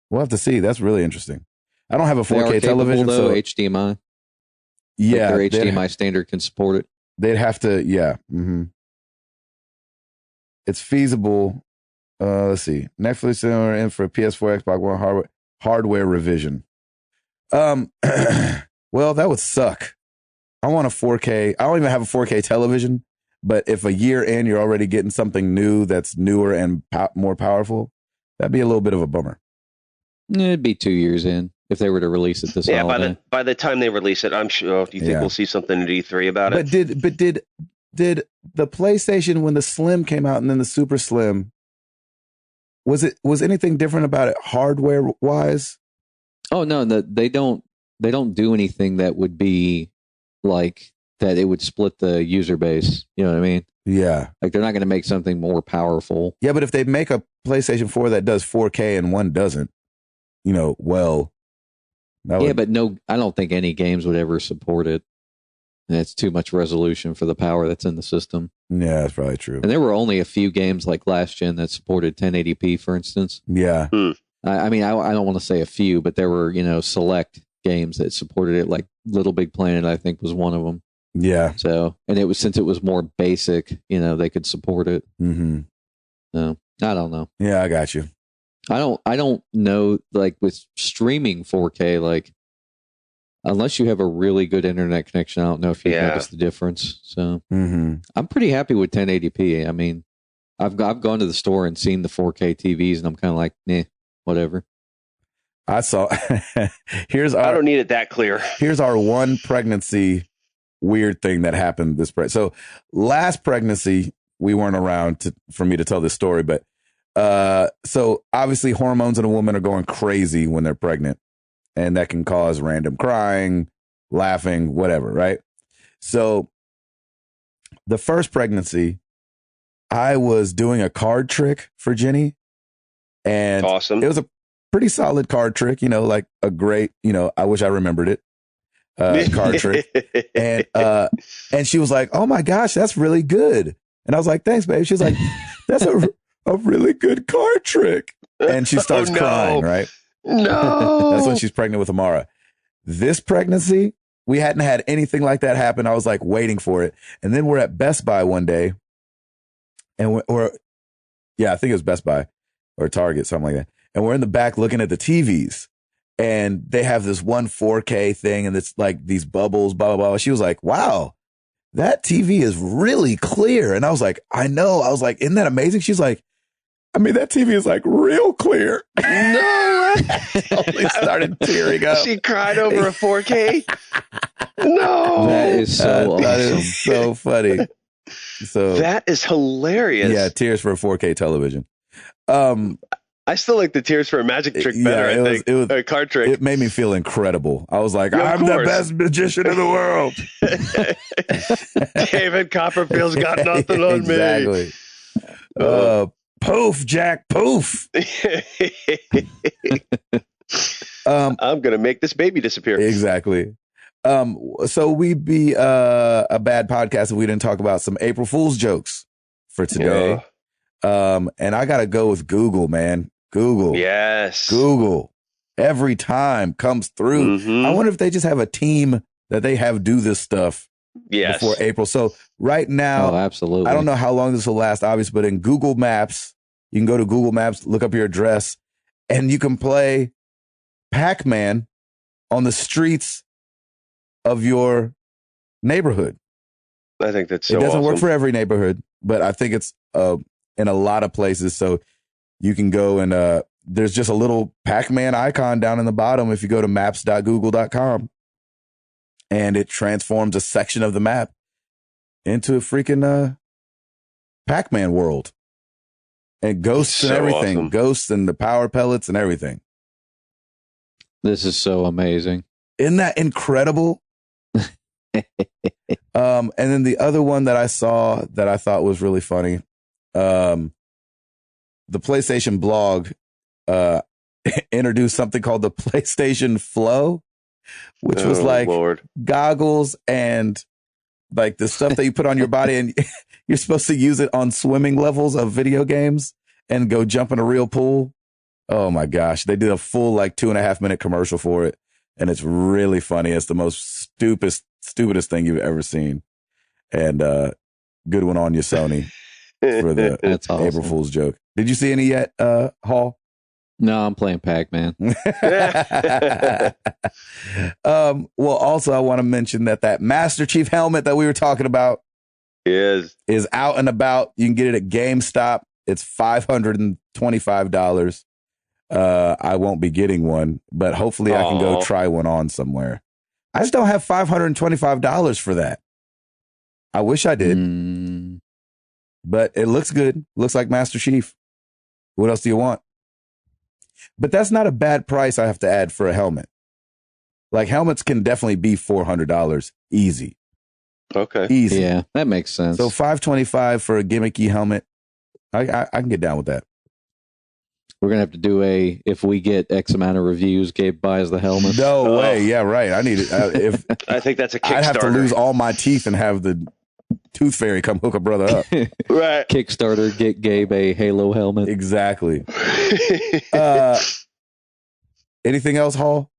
We'll have to see. That's really interesting. I don't have a 4K television. Though, so HDMI. Yeah. Like their HDMI standard can support it. They'd have to, yeah. Mm-hmm. It's feasible. Let's see. Netflix are in for a PS4, Xbox One hardware revision. Well, that would suck. I want a 4K. I don't even have a 4K television, but if a year in you're already getting something new that's newer and more powerful, that'd be a little bit of a bummer. It'd be 2 years in if they were to release it this holiday. By the time they release it, I'm sure. Do you think we'll see something at E3 about it? Did the PlayStation, when the Slim came out and then the Super Slim, was anything different about it hardware wise? Oh no, they don't do anything that would be like that. It would split the user base. You know what I mean? Yeah. Like they're not going to make something more powerful. Yeah, but if they make a PlayStation 4 that does 4K and one doesn't, but no, I don't think any games would ever support it. And it's too much resolution for the power that's in the system. Yeah, that's probably true. And there were only a few games like last gen that supported 1080p, for instance. Yeah. I mean, I don't want to say a few, but there were, select games that supported it, like Little Big Planet, I think, was one of them. Yeah. So, and since it was more basic, they could support it. Mm-hmm. So, I don't know. Yeah, I got you. I don't know, like with streaming 4K, like unless you have a really good internet connection, I don't know if you notice the difference. So I'm pretty happy with 1080p. I mean, I've gone to the store and seen the 4K TVs, and I'm kind of like, whatever. I saw. I don't need it that clear. Here's our one pregnancy weird thing that happened this so last pregnancy we weren't around for me to tell this story, but so obviously hormones in a woman are going crazy when they're pregnant, and that can cause random crying, laughing, whatever, right? So the first pregnancy, I was doing a card trick for Jenny, and awesome. It was a pretty solid card trick, like a great, I wish I remembered it. Card trick. And she was like, "Oh my gosh, that's really good." And I was like, "Thanks, babe." She's like, "That's a really good card trick." And she starts crying, right? No. That's when she's pregnant with Amara. This pregnancy, we hadn't had anything like that happen. I was like waiting for it. And then we're at Best Buy one day, and I think it was Best Buy or Target, something like that. And we're in the back looking at the TVs, and they have this one 4K thing, and it's like these bubbles, blah, blah, blah. She was like, "Wow, that TV is really clear." And I was like, "I know." I was like, "Isn't that amazing?" She's like, "I mean, that TV is like real clear." No. Totally started tearing up. She cried over a 4K. No. That is so awesome. That is so funny. So that is hilarious. Yeah, tears for a 4K television. I still like the tears for a magic trick better. I think it was a card trick. It made me feel incredible. I was like, I'm the best magician in the world. David Copperfield's got nothing on me. Exactly. Poof, Jack, poof. I'm gonna make this baby disappear. Exactly. So we'd be a bad podcast if we didn't talk about some April Fool's jokes for today. And I gotta go with Google, man. Google. Yes. Google. Every time comes through. Mm-hmm. I wonder if they just have a team that they have do this stuff before April. So right now, absolutely. I don't know how long this will last, obviously, but in Google Maps, you can go to Google Maps, look up your address, and you can play Pac-Man on the streets of your neighborhood. I think that's so It doesn't awesome. work for every neighborhood, but I think it's in a lot of places. So you can go and there's just a little Pac-Man icon down in the bottom if you go to maps.google.com, and it transforms a section of the map into a freaking Pac-Man world. And ghosts and everything. Awesome. Ghosts and the power pellets and everything. This is so amazing. Isn't that incredible? And then the other one that I saw that I thought was really funny, the PlayStation blog introduced something called the PlayStation Flow, which was like goggles and like the stuff that you put on your body, and you're supposed to use it on swimming levels of video games and go jump in a real pool. Oh my gosh. They did a full 2.5 minute commercial for it. And it's really funny. It's the most stupidest thing you've ever seen. And good one on you, Sony, for the That's awesome. April Fool's joke. Did you see any yet, Hall? No, I'm playing Pac-Man. Well, also I want to mention that Master Chief helmet that we were talking about is out and about. You can get it at GameStop. It's $525. I won't be getting one, but hopefully I can go try one on somewhere. I just don't have $525 for that. I wish I did, but it looks good. Looks like Master Chief. What else do you want? But that's not a bad price I have to add for a helmet. Like helmets can definitely be $400 easy. Okay. Easy. Yeah, that makes sense. So $525 for a gimmicky helmet. I can get down with that. We're gonna have to do if we get X amount of reviews, Gabe buys the helmet. No way. Yeah, right. I need it. If I think that's a Kickstarter. I'd have to lose all my teeth and have the Tooth Fairy come hook a brother up. Right. Kickstarter, get Gabe a Halo helmet. Exactly. Anything else, Hall?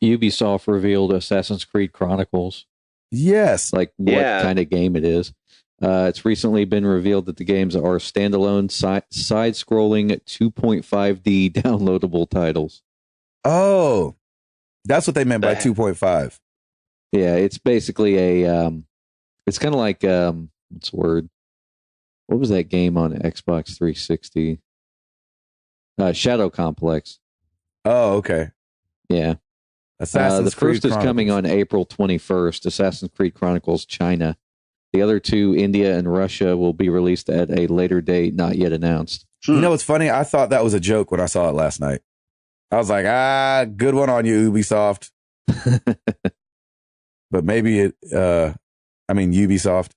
Ubisoft revealed Assassin's Creed Chronicles. Yes. Like what kind of game it is. It's recently been revealed that the games are standalone, side-scrolling 2.5D downloadable titles. Oh, that's what they meant by 2.5. Yeah, it's basically it's kind of like what's the word? What was that game on Xbox 360? Shadow Complex. Oh, okay. Yeah. Assassin's Creed first is coming on April 21st. Assassin's Creed Chronicles China. The other two, India and Russia, will be released at a later date, not yet announced. You know what's funny? I thought that was a joke when I saw it last night. I was like, good one on you, Ubisoft. But maybe Ubisoft.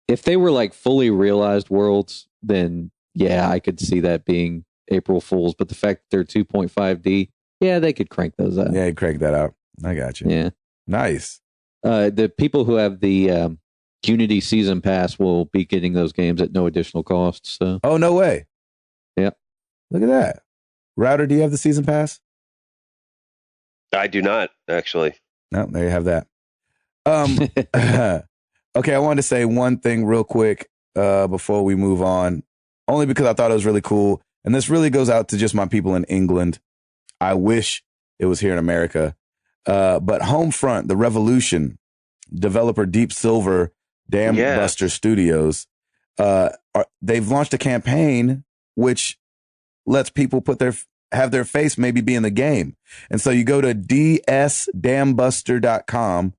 If they were like fully realized worlds, then yeah, I could see that being April Fools. But the fact that they're 2.5D, yeah, they could crank those out. Yeah, crank that out. I got you. Yeah. Nice. The people who have the Unity Season Pass will be getting those games at no additional cost. So. Oh, no way. Yeah. Look at that. Router, do you have the Season Pass? I do not, actually. No, there you have that. Okay, I wanted to say one thing real quick before we move on, only because I thought it was really cool. And this really goes out to just my people in England. I wish it was here in America. But Homefront, The Revolution, developer Deep Silver, Dam Buster Studios, they've launched a campaign which lets people have their face maybe be in the game. And so you go to dsdambuster.com,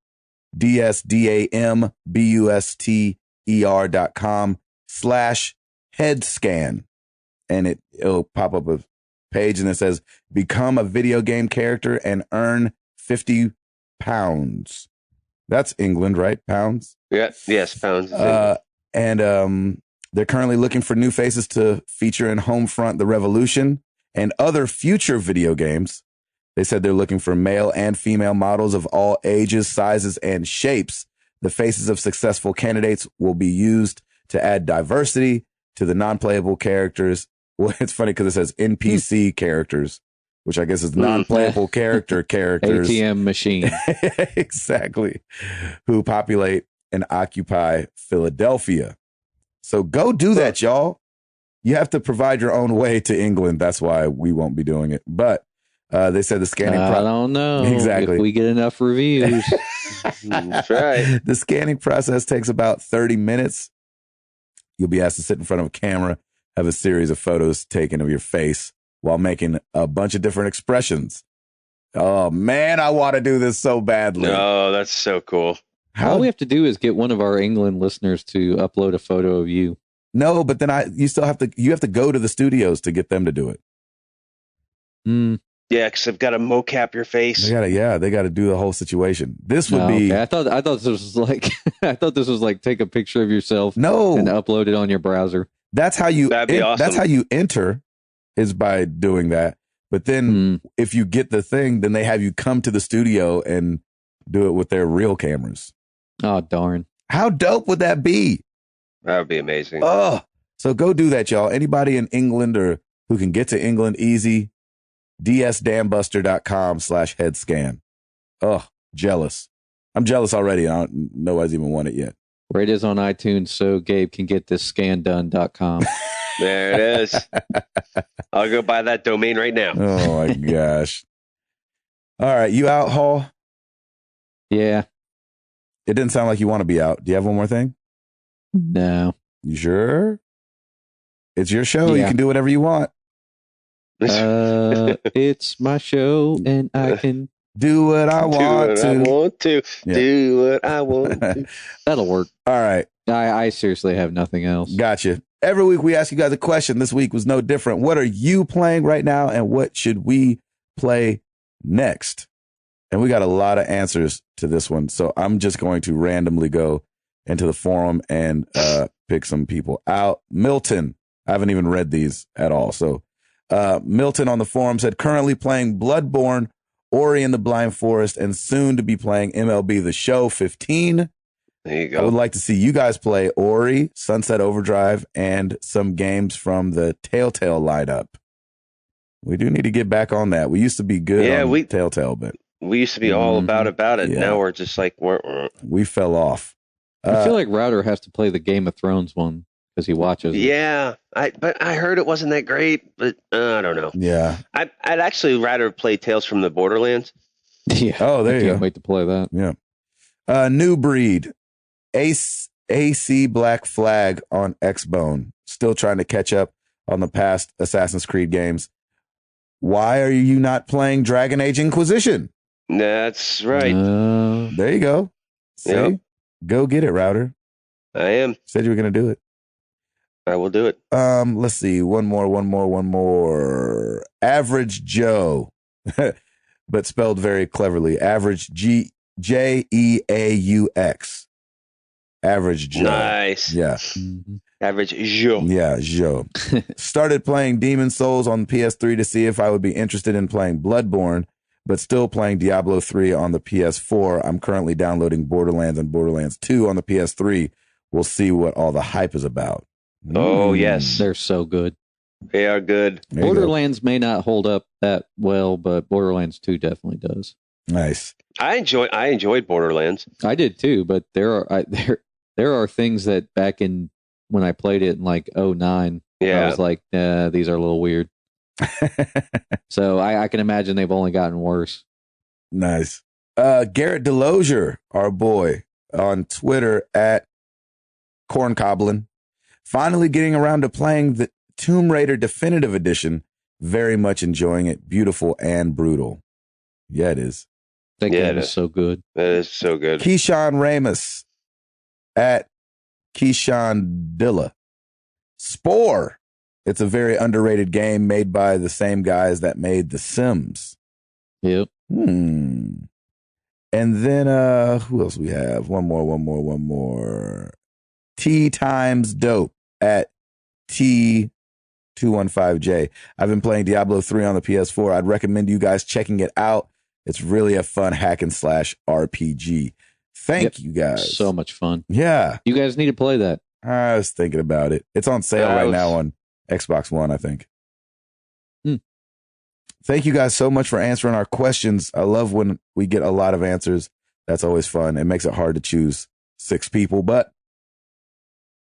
dsdambuster.com/headscan. And it'll pop up a page and it says, become a video game character and earn £50. That's England, right? Pounds? Yeah. Yes, pounds. And they're currently looking for new faces to feature in Homefront, The Revolution, and other future video games. They said they're looking for male and female models of all ages, sizes, and shapes. The faces of successful candidates will be used to add diversity to the non-playable characters. Well, it's funny because it says NPC characters, which I guess is non-playable characters. ATM machine. Exactly. Who populate and occupy Philadelphia. So go do that, y'all. You have to provide your own way to England. That's why we won't be doing it. But they said the scanning I don't know. Exactly. If we get enough reviews. That's right. The scanning process takes about 30 minutes. You'll be asked to sit in front of a camera, have a series of photos taken of your face while making a bunch of different expressions. Oh, man, I want to do this so badly. Oh, that's so cool. All we have to do is get one of our England listeners to upload a photo of you. No, but then you have to go to the studios to get them to do it. Yeah, because they've got to mocap your face. They got to do the whole situation. This would be. Okay. I thought this was like take a picture of yourself. No, and upload it on your browser. That's how you. That'd be awesome. That's how you enter, is by doing that. But then if you get the thing, then they have you come to the studio and do it with their real cameras. Oh, darn. How dope would that be? That would be amazing. Oh, so go do that, y'all. Anybody in England or who can get to England easy, dsdambuster.com/headscan. Oh, jealous. I'm jealous already. Nobody's even won it yet. Where it is on iTunes, so Gabe can get this scandone.com. There it is. I'll go buy that domain right now. Oh my gosh. All right, you out, Hall? Yeah. It didn't sound like you want to be out. Do you have one more thing? No. You sure? It's your show. You Yeah. can do whatever you want. It's my show, and I can. Do what I want I to. want to. Yeah. Do what I want to. That'll work. All right. I seriously have nothing else. Gotcha. Every week we ask you guys a question. This week was no different. What are you playing right now, and what should we play next? And we got a lot of answers to this one. So I'm just going to randomly go into the forum and pick some people out. Milton. I haven't even read these at all. So Milton on the forum said, currently playing Bloodborne, Ori and the Blind Forest, and soon to be playing MLB The Show 15. There you I would go. like to see you guys play Ori, Sunset Overdrive, and some games from the Telltale lineup. We do need to get back on that. We used to be good on Telltale, but We used to be all about it. Yeah. Now we're just like, we're. we fell off. I feel like Router has to play the Game of Thrones one because he watches it. Yeah, but I heard it wasn't that great, but I don't know. Yeah. I'd actually rather play Tales from the Borderlands. Yeah. Oh, there I you can't go. wait to play that. Yeah. New Breed. AC Black Flag on Xbone. Still trying to catch up on the past Assassin's Creed games. Why are you not playing Dragon Age Inquisition? That's right. There you go. See? Yep. Go get it, Router. I am. Said you were going to do it. I will do it. Let's see. One more. Average Joe, but spelled very cleverly. Average Jeaux. Average Joe. Nice. Yeah. Mhm. Average Joe. Yeah, Joe. Started playing Demon Souls on PS3 to see if I would be interested in playing Bloodborne, but still playing Diablo 3 on the PS4. I'm currently downloading Borderlands and Borderlands 2 on the PS3. We'll see what all the hype is about. Oh, yes. They're so good. They are good. There you go. Borderlands may not hold up that well, but Borderlands 2 definitely does. Nice. I enjoyed Borderlands. I did too, but there are things that back in when I played it in like 2009, I Yeah. was like, these are a little weird. So I can imagine they've only gotten worse. Nice. Garrett Delosier, our boy, on Twitter at Corncoblin, finally getting around to playing the Tomb Raider Definitive Edition. Very much enjoying it. Beautiful and brutal. Yeah, it is. That Yeah, game it is is. so good. That is so good. Keyshawn Ramus at Keyshawn Dilla. Spore. It's a very underrated game made by the same guys that made The Sims. Yep. And then who else we have? One more. T times dope at T215J. I've been playing Diablo 3 on the PS4. I'd recommend you guys checking it out. It's really a fun hack and slash RPG. Thank you guys. So much fun. Yeah. You guys need to play that. I was thinking about it. It's on sale right now on Xbox One, I think. Thank you guys so much for answering our questions. I love when we get a lot of answers. That's always fun. It makes it hard to choose 6 people, but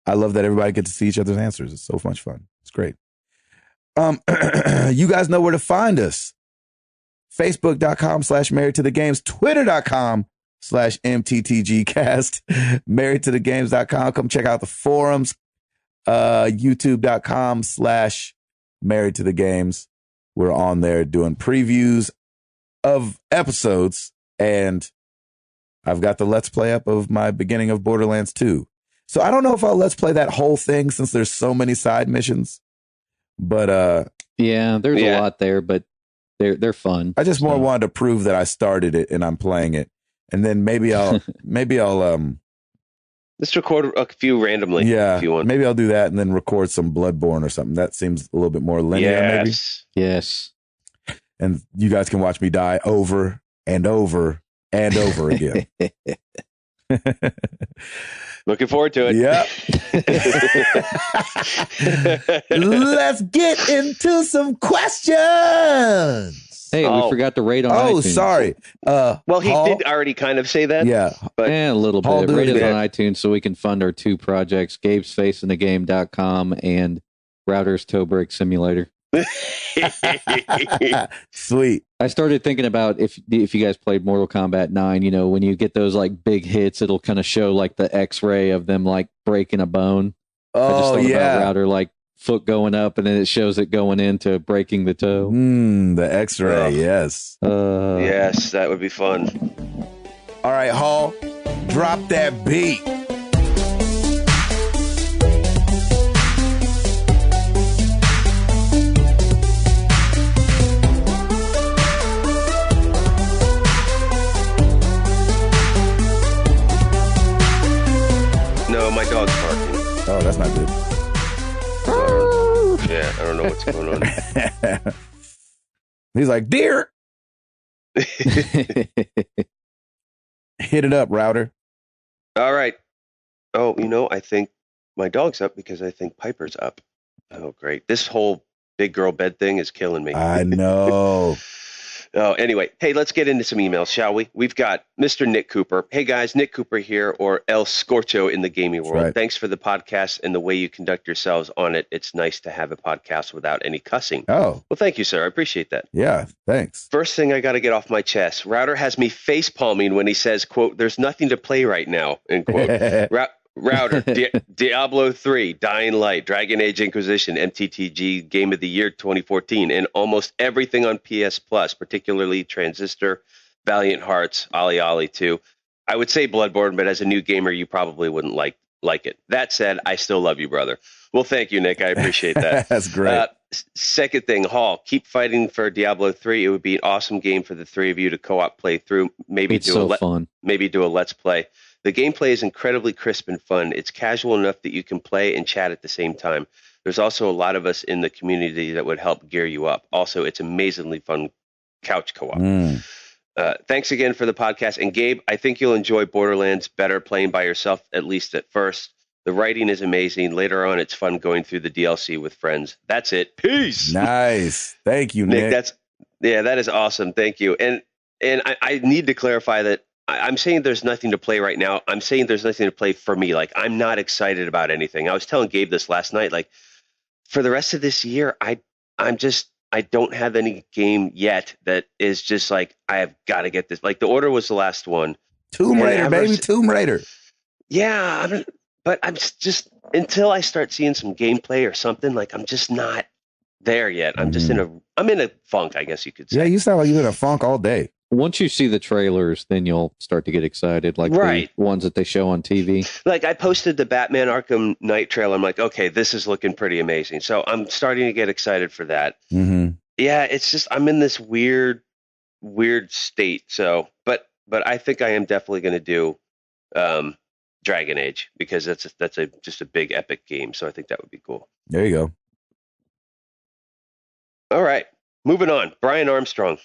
I love that everybody gets to see each other's answers. It's so much fun. It's great. You guys know where to find us. Facebook.com/married to the games, Twitter.com/MTTGcast, married to the games.com. Come check out the forums. YouTube.com/married to the games. We're on there doing previews of episodes, and I've got the Let's Play up of my beginning of Borderlands 2. So I don't know if I'll Let's Play that whole thing since there's so many side missions, but Yeah, there's a lot there, but they're fun. I just more wanted to prove that I started it and I'm playing it, and then maybe I'll Let's record a few randomly. yeah, if you want. maybe I'll do that and then record some Bloodborne or something. That seems a little bit more linear, maybe. Yes. And you guys can watch me die over and over and over again. Looking forward to it. Yep. Let's get into some questions. Hey, we forgot to rate on Oh, iTunes. sorry. Well, he Paul- did already kind of say that. Yeah. But a little Paul bit. Dooley Rate us did. on iTunes so we can fund our 2 projects, Gabe'sFaceinthegame.com and Router's Toe Break Simulator. Sweet. I started thinking about if you guys played Mortal Kombat 9, you know, when you get those like big hits, it'll kind of show like the X-ray of them like breaking a bone. I just Oh, thought about yeah. Router like foot going up and then it shows it going into breaking the toe. The X-ray, Oh. yes. Yes, that would be fun. All right, Hall, drop that beat. No, my dog's barking. Oh, that's not good. Yeah, I don't know what's going on. He's like, deer. Hit it up, Router. All right. Oh, you know, I think my dog's up because I think Piper's up. Oh, great. This whole big girl bed thing is killing me. I know. Oh, anyway, hey, let's get into some emails, shall we? We've got Mr. Nick Cooper. Hey, guys, Nick Cooper here, or El Scorcho in the gaming world. right. Thanks for the podcast and the way you conduct yourselves on it. It's nice to have a podcast without any cussing. Oh, Well, thank you, sir. I appreciate that. yeah, thanks. First thing I got to get off my chest. Router has me face palming when he says, quote, there's nothing to play right now, end quote. Router, Diablo 3, Dying Light, Dragon Age Inquisition, MTTG Game of the Year 2014, and almost everything on PS Plus, particularly Transistor, Valiant Hearts, Ali Ali 2. I would say Bloodborne, but as a new gamer, you probably wouldn't like it. That said, I still love you, brother. Well, thank you, Nick. I appreciate that. That's great. Second thing, Hall, keep fighting for Diablo 3. It would be an awesome game for the three of you to co-op play through. Maybe It's so fun. maybe do a let's play. The gameplay is incredibly crisp and fun. It's casual enough that you can play and chat at the same time. There's also a lot of us in the community that would help gear you up. Also, it's amazingly fun couch co-op. Thanks again for the podcast. And Gabe, I think you'll enjoy Borderlands better playing by yourself, at least at first. The writing is amazing. Later on, it's fun going through the DLC with friends. That's it. Peace. Nice. Thank you, Nick. That is awesome. Thank you. And I need to clarify that I'm saying there's nothing to play right now. I'm saying there's nothing to play for me. Like, I'm not excited about anything. I was telling Gabe this last night. Like, for the rest of this year, I don't have any game yet that is just like, I have got to get this. Like, The Order was the last one. Tomb Raider, baby. Tomb Raider. Yeah, but I'm just until I start seeing some gameplay or something, like, I'm just not there yet. I'm just I'm in a funk, I guess you could say. Yeah, you sound like you're in a funk all day. Once you see the trailers, then you'll start to get excited, like Right. the ones that they show on TV. Like, I posted the Batman Arkham Knight trailer. I'm like, okay, this is looking pretty amazing. So I'm starting to get excited for that. Mm-hmm. Yeah, it's just I'm in this weird state. So, but I think I am definitely going to do Dragon Age because that's just a big epic game. So I think that would be cool. There you go. All right, moving on. Brian Armstrong.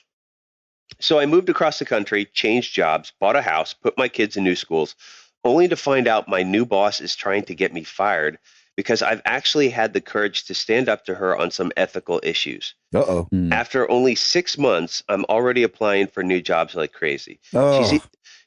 So I moved across the country, changed jobs, bought a house, put my kids in new schools, only to find out my new boss is trying to get me fired because I've actually had the courage to stand up to her on some ethical issues. Uh-oh. After only 6 months, I'm already applying for new jobs like crazy. Oh.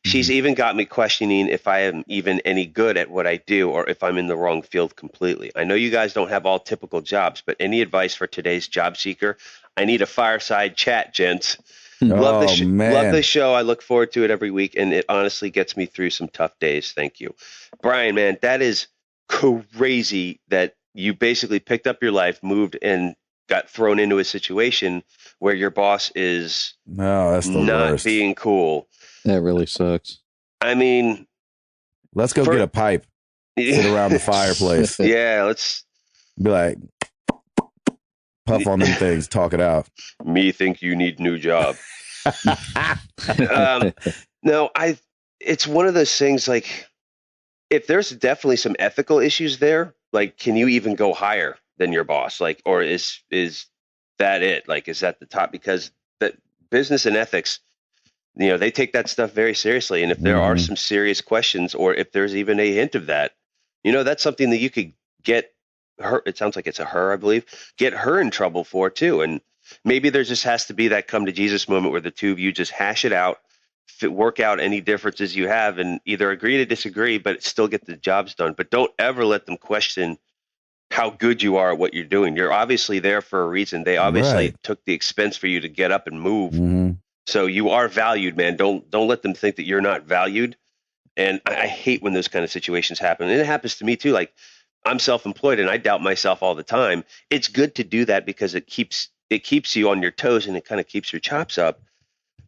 She's even got me questioning if I am even any good at what I do or if I'm in the wrong field completely. I know you guys don't have all typical jobs, but any advice for today's job seeker? I need a fireside chat, gents. Love the show. I look forward to it every week, and it honestly gets me through some tough days. Thank you. Brian, man, that is crazy that you basically picked up your life, moved, and got thrown into a situation where your boss is that's the not worst. being cool. That really sucks. I mean, Let's go get a pipe, sit around the fireplace, yeah, let's be like, puff on them things, talk it out. me think you need new job. No, it's one of those things like if there's definitely some ethical issues there, like can you even go higher than your boss? Like, or is that it? Like, is that the top? Because that business and ethics, you know, they take that stuff very seriously. And if there are some serious questions, or if there's even a hint of that, you know, that's something that you could get her. It sounds like it's a her, I believe, get her in trouble for too. And maybe there just has to be that come to Jesus moment where the two of you just hash it out, work out any differences you have, and either agree to disagree, but still get the jobs done. But don't ever let them question how good you are at what you're doing. You're obviously there for a reason. They obviously Right. took the expense for you to get up and move. Mm-hmm. So you are valued, man. Don't let them think that you're not valued. And I hate when those kind of situations happen. And it happens to me too. Like, I'm self-employed and I doubt myself all the time. It's good to do that because it keeps you on your toes and it kind of keeps your chops up.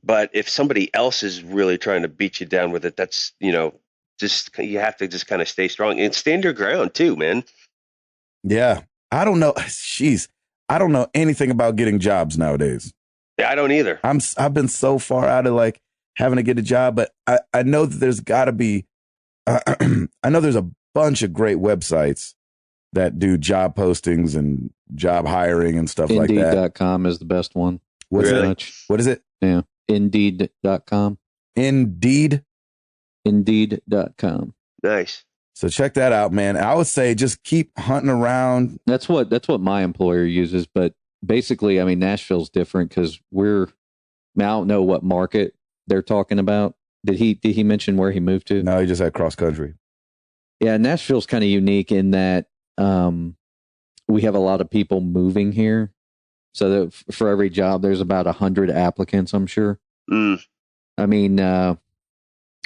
But if somebody else is really trying to beat you down with it, that's, just, you have to just kind of stay strong and stand your ground too, man. Yeah. I don't know. Jeez. I don't know anything about getting jobs nowadays. Yeah, I don't either. I've been so far out of like having to get a job, but I know that there's got to be, I know there's a bunch of great websites that do job postings and job hiring and stuff like that. Indeed.com is the best one. What's Really? it? What is it? Yeah. Indeed.com. Indeed. Indeed.com. Nice. So check that out, man. I would say just keep hunting around. That's what my employer uses, but basically, I mean, Nashville's different because I don't know what market they're talking about. Did he mention where he moved to? No, you just had cross country. Yeah, Nashville's kind of unique in that we have a lot of people moving here. So that for every job, there's about 100 applicants, I'm sure. Mm. I mean, I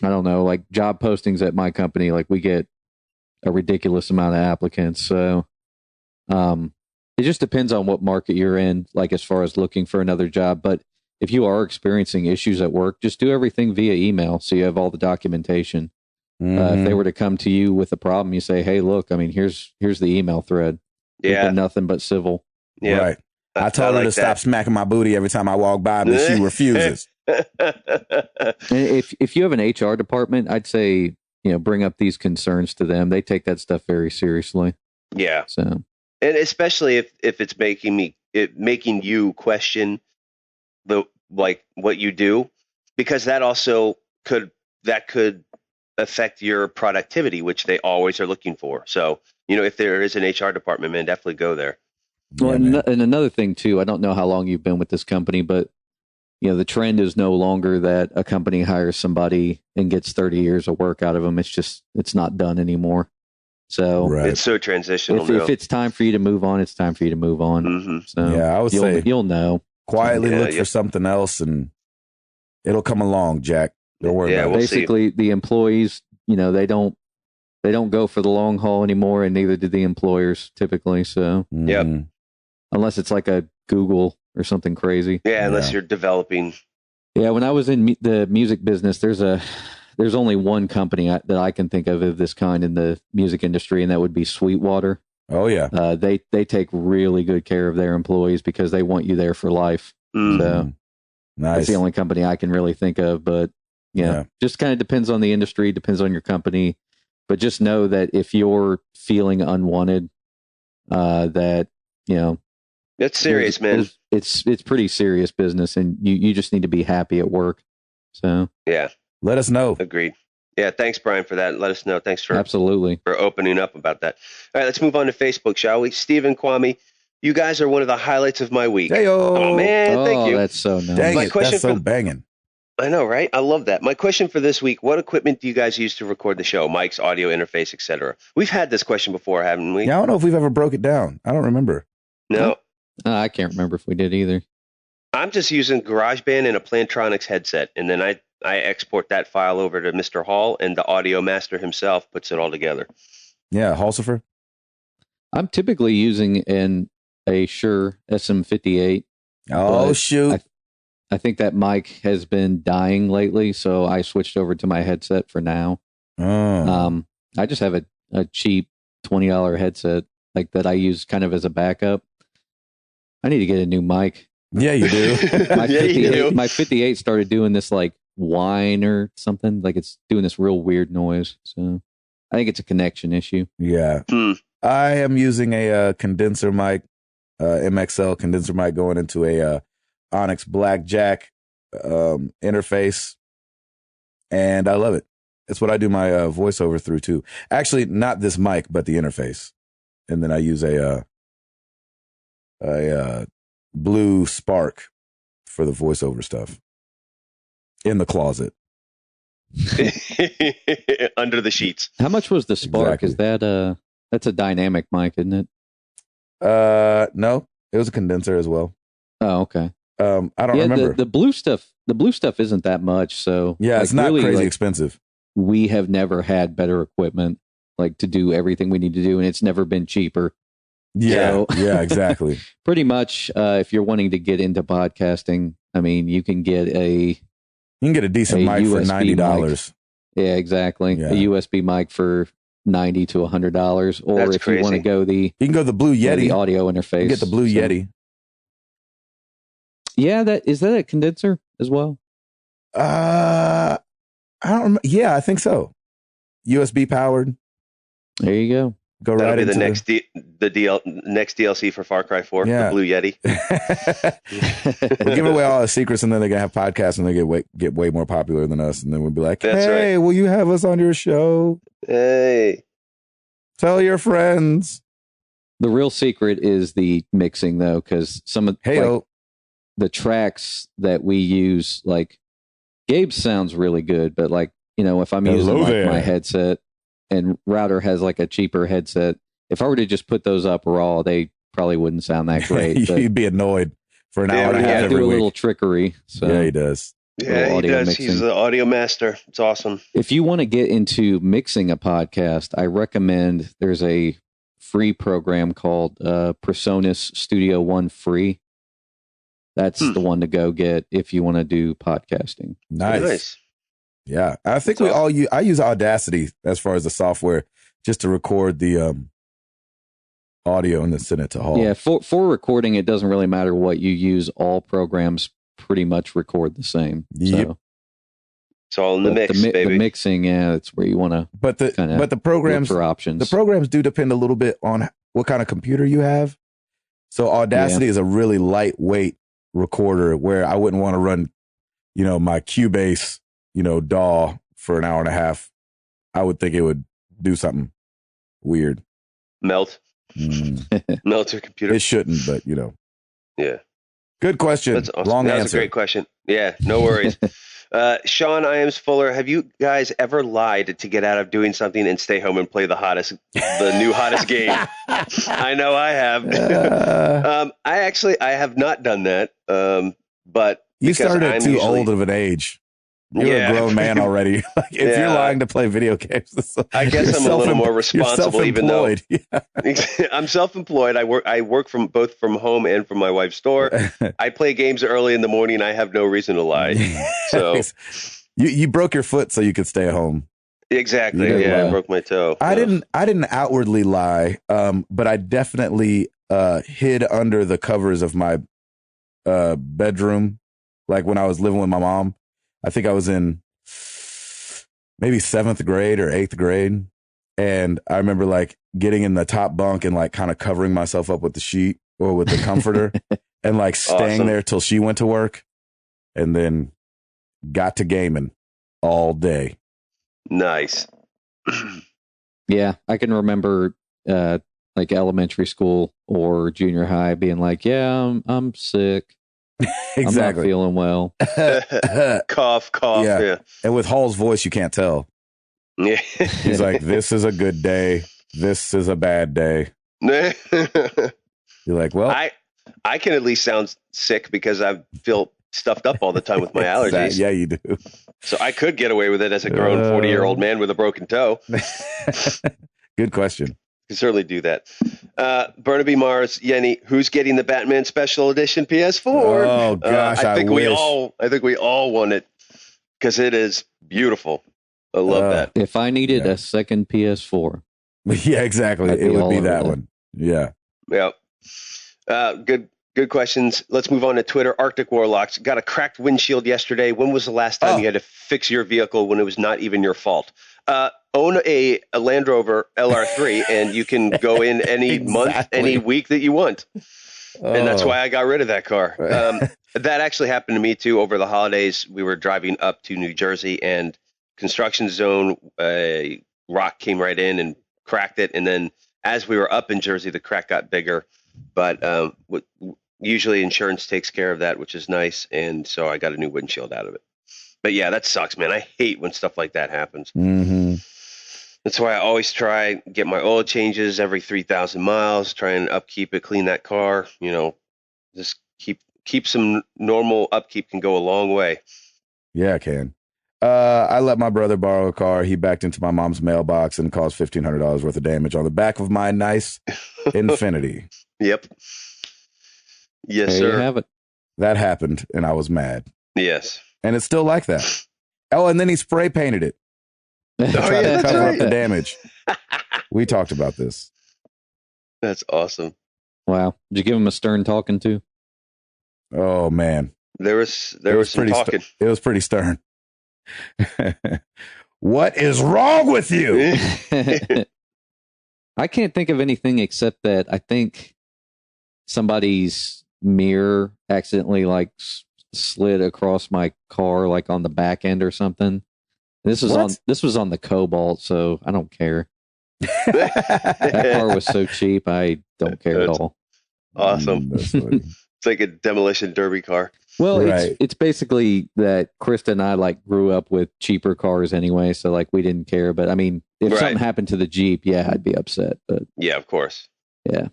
don't know, like job postings at my company, like we get a ridiculous amount of applicants. So it just depends on what market you're in, like as far as looking for another job. But if you are experiencing issues at work, just do everything via email so you have all the documentation. If they were to come to you with a problem, you say, "Hey, look, I mean, here's the email thread. Yeah. Nothing but civil." Yeah. Right. I told her to stop smacking my booty every time I walk by, but she refuses. And if you have an HR department, I'd say, bring up these concerns to them. They take that stuff very seriously. Yeah. So, And especially if it's making you question what you do, because that also could affect your productivity, which they always are looking for. So, if there is an HR department, man, definitely go there. well, and another thing too, I don't know how long you've been with this company, but the trend is no longer that a company hires somebody and gets 30 years of work out of them. It's not done anymore. So Right. It's so transitional. if it's time for you to move on, it's time for you to move on. Mm-hmm. So Yeah, I would say you'll know. quietly Yeah, look yeah. for something else and it'll come along, Jack. Don't worry Yeah, about we'll it. see. Basically, the employees, they don't go for the long haul anymore, and neither do the employers typically. So Yep. Mhm. unless it's like a Google or something crazy. Yeah, unless Yeah. you're developing. Yeah, when I was in the music business, there's only one company that I can think of this kind in the music industry, and that would be Sweetwater. Oh, yeah. They take really good care of their employees because they want you there for life. Mm. So Mhm. that's Nice. the only company I can really think of. But Yeah. just kind of depends on the industry, depends on your company. But just know that if you're feeling unwanted, that It's serious, man. It's pretty serious business, and you just need to be happy at work. So Yeah, Let us know. agreed. Yeah, thanks, Brian, for that. Let us know. Thanks for absolutely. opening up about that. All right, let's move on to Facebook, shall we? Stephen, Kwame, you guys are one of the highlights of my week. Hey-o. Oh, man, thank you. That's so nice. Dang My it. question That's so for- banging. I know, right? I love that. My question for this week, what equipment do you guys use to record the show? Mics, audio interface, etc. We've had this question before, haven't we? Yeah, I don't know if we've ever broke it down. I don't remember. No. I can't remember if we did either. I'm just using GarageBand and a Plantronics headset, and then I export that file over to Mr. Hall, and the audio master himself puts it all together. Yeah, Halsifer. I'm typically using a Shure SM58. Oh, But shoot. I think that mic has been dying lately, so I switched over to my headset for now. Oh. I just have a cheap $20 headset like that I use kind of as a backup. I need to get a new mic. Yeah, you do. My Yeah, you 58 do. my 58 started doing this like whine or something, like it's doing this real weird noise. So I think it's a connection issue. Yeah. Hmm. I am using a condenser mic, MXL condenser mic going into a Onyx Blackjack interface, and I love it. It's what I do my voiceover through too. Actually, not this mic, but the interface, and then I use a Blue Spark for the voiceover stuff in the closet. Under the sheets. How much was the Spark? Exactly. Is that that's a dynamic mic, isn't it? No, it was a condenser as well. Oh, okay. I don't remember. The blue stuff. The blue stuff isn't that much. So yeah, like, it's not really, crazy like, expensive. we have never had better equipment like to do everything we need to do, and it's never been cheaper. Yeah, So, yeah, exactly. pretty much, if you're wanting to get into podcasting, I mean, you can get You can get a decent mic for USB $90. yeah, exactly, Yeah. a USB mic for $90 to $100, or That's if you want to crazy. go the You can go the Blue Yeti. the audio interface, You get the Blue So- Yeti. Yeah, that is that a condenser as well. I don't remember. Yeah, I think so. USB powered. There you go. Go That'll right be into the next DLC for Far Cry 4, Yeah. the Blue Yeti. We'll give away all our secrets, and then they're gonna have podcasts, and they get way more popular than us, and then we'll be like, That's "Hey, will you have us on your show? Hey, Tell your friends." The real secret is the mixing, though, because some of Hey, like, the tracks that we use, like Gabe's sounds really good, but like, you know, if I'm using Hello like there. my headset and Router has like a cheaper headset, if I were to just put those up raw, they probably wouldn't sound that great. But you'd be annoyed for an Yeah, hour and a yeah, half I do every a week. little trickery. So Yeah, he does. yeah, he audio does. mixing. He's the audio master. It's awesome. if you want to get into mixing a podcast, I recommend there's a free program called Presonus Studio One Free. That's the one to go get if you want to do podcasting. Nice. Yeah, I think That's we all use. I use Audacity as far as the software just to record the audio and then send it to Hall. Yeah, for recording, it doesn't really matter what you use. All programs pretty much record the same. Yep. So, It's all in the but mix, baby. the mixing, yeah, that's where you want to but the kinda but the look programs for options. the programs do depend a little bit on what kind of computer you have. So Audacity is a really lightweight recorder where I wouldn't want to run, my Cubase, DAW for an hour and a half. I would think it would do something weird. Melt your computer. It shouldn't, but Yeah, good question. that's awesome. Long That was answer. a great question. Yeah, no worries. Sean Iams Fuller, have you guys ever lied to get out of doing something and stay home and play the new hottest game? I know I have. I have not done that. But You because started at I'm too usually- old of an age. You're Yeah. a grown man already. Like, if you're Yeah. lying to play video games, I guess you're I'm a little more you're responsible, even though self-employed. I'm self-employed. I work from both from home and from my wife's store. I play games early in the morning. I have no reason to lie. So you broke your foot so you could stay at home. exactly, You did yeah, I well. broke my toe. I didn't outwardly lie, but I definitely hid under the covers of my bedroom, like when I was living with my mom. I think I was in maybe 7th grade or 8th grade, and I remember like getting in the top bunk and like kind of covering myself up with the sheet or with the comforter, and like staying Awesome. there till she went to work, and then got to gaming all day. Nice. Yeah, I can remember like elementary school or junior high being like, "Yeah, I'm sick. I'm not Exactly. feeling well." Cough. Yeah. Yeah. And with Hall's voice, you can't tell. Yeah. He's like, "This is a good day. This is a bad day." You're like, "Well, I can at least sound sick because I feel stuffed up all the time with my allergies. yeah, you do." So I could get away with it as a grown 40-year-old man with a broken toe. Good question. Can certainly do that. Burnaby Mars, Yenny, who's getting the Batman Special Edition PS4? Oh gosh, I think wish. we all want it because it is beautiful. I love that. If I needed Yeah. a second PS4, Yeah, exactly. I'd It be would all be over that that. one. Yeah. Yeah. Good questions. Let's move on to Twitter. Arctic Warlocks got a cracked windshield yesterday. When was the last time Oh. you had to fix your vehicle when it was not even your fault? Own a Land Rover LR3 and you can go in any month, Exactly. any week that you want. And that's Oh. why I got rid of that car. That actually happened to me too over the holidays. We were driving up to New Jersey and construction zone, rock came right in and cracked it. And then as we were up in Jersey, the crack got bigger. But usually insurance takes care of that, which is nice. And so I got a new windshield out of it. But yeah, that sucks, man. I hate when stuff like that happens. Mhm. That's why I always try get my oil changes every 3,000 miles. Try and upkeep it, clean that car. Just keep some normal upkeep can go a long way. Yeah, I can. I let my brother borrow a car. He backed into my mom's mailbox and caused $1,500 worth of damage on the back of my nice Infinity. Yep. Yes, There sir. you have it. That happened, and I was mad. Yes. And it's still like that. Oh, and then he spray painted it to Oh, try yeah, to that's cover right. up the damage. We talked about this. That's awesome. Wow. Did you give him a stern talking to? Oh, man. There was some pretty talking. it was pretty stern. What is wrong with you? I can't think of anything except that I think somebody's mirror accidentally like slid across my car, like on the back end or something. This was on the Cobalt, so I don't care. That car was so cheap, I don't care at all. Awesome. That's funny. It's like a demolition derby car. Well, Right. it's basically that Krista and I like grew up with cheaper cars anyway, so like we didn't care. But I mean, if Right. something happened to the Jeep, yeah, I'd be upset. But Yeah, of course. yeah,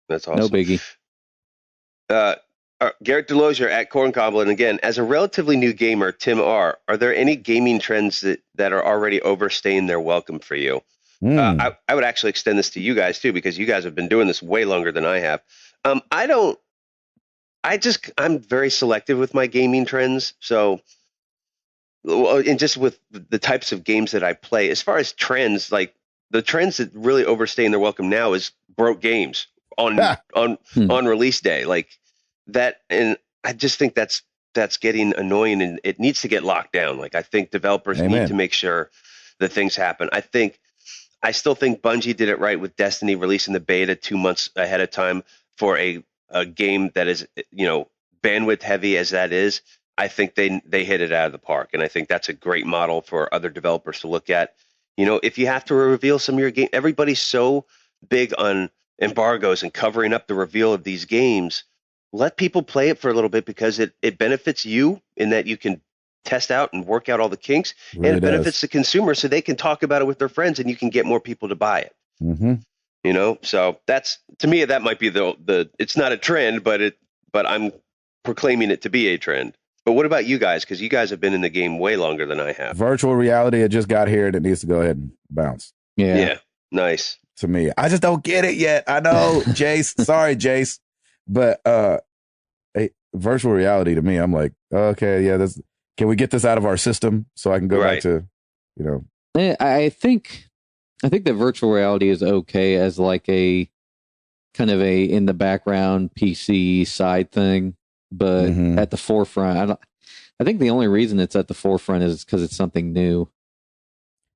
That's awesome. no biggie. Garrett Delozier at Corn Goblin again. As a relatively new gamer, Tim R., are there any gaming trends that are already overstaying their welcome for you? I would actually extend this to you guys too, because you guys have been doing this way longer than I have. I'm very selective with my gaming trends. So, and just with the types of games that I play, as far as trends, like the trends that really overstaying their welcome now is broke games on release day, like that. And I just think that's getting annoying, and it needs to get locked down. Like I think developers Amen. need to make sure that things happen. I still think Bungie did it right with Destiny releasing the beta 2 months ahead of time for a game that is, bandwidth heavy as that is. I think they hit it out of the park, and I think that's a great model for other developers to look at. If you have to reveal some of your game, everybody's so big on embargoes and covering up the reveal of these games. Let people play it for a little bit, because it benefits you in that you can test out and work out all the kinks, Really and it does. benefits the consumer so they can talk about it with their friends, and you can get more people to buy it. Mm-hmm. So that's, to me, that might be the it's not a trend, but I'm proclaiming it to be a trend. But what about you guys? Because you guys have been in the game way longer than I have. Virtual reality, it just got here and it needs to go ahead and bounce. Yeah. Nice. To me, I just don't get it yet. I know, Jace. Sorry, Jace, but virtual reality to me, I'm like, okay, yeah. Can we get this out of our system so I can go back to, I think that virtual reality is okay as like a kind of a in the background PC side thing, but at the forefront, I think the only reason it's at the forefront is because it's something new.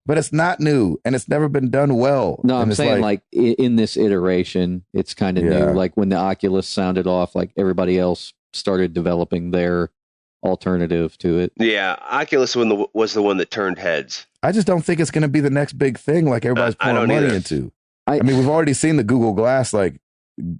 But it's not new, and it's never been done well. No, And I'm it's saying like in this iteration, it's kind of new. Like when the Oculus sounded off, like everybody else started developing their alternative to it. Yeah, Oculus was the one that turned heads. I just don't think it's going to be the next big thing like everybody's I pouring don't money either. into. I mean, we've already seen the Google Glass like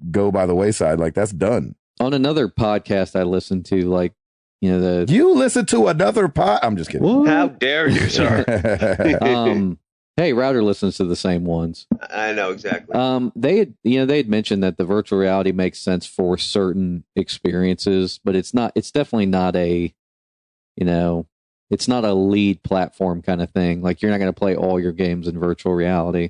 go by the wayside. Like that's done. On another podcast I listened to, like, You listen to another pod? I'm just kidding. What? How dare you, sir? Hey, Router listens to the same ones. I know exactly. They had mentioned that the virtual reality makes sense for certain experiences, but it's definitely not a, it's not a lead platform kind of thing. Like you're not going to play all your games in virtual reality.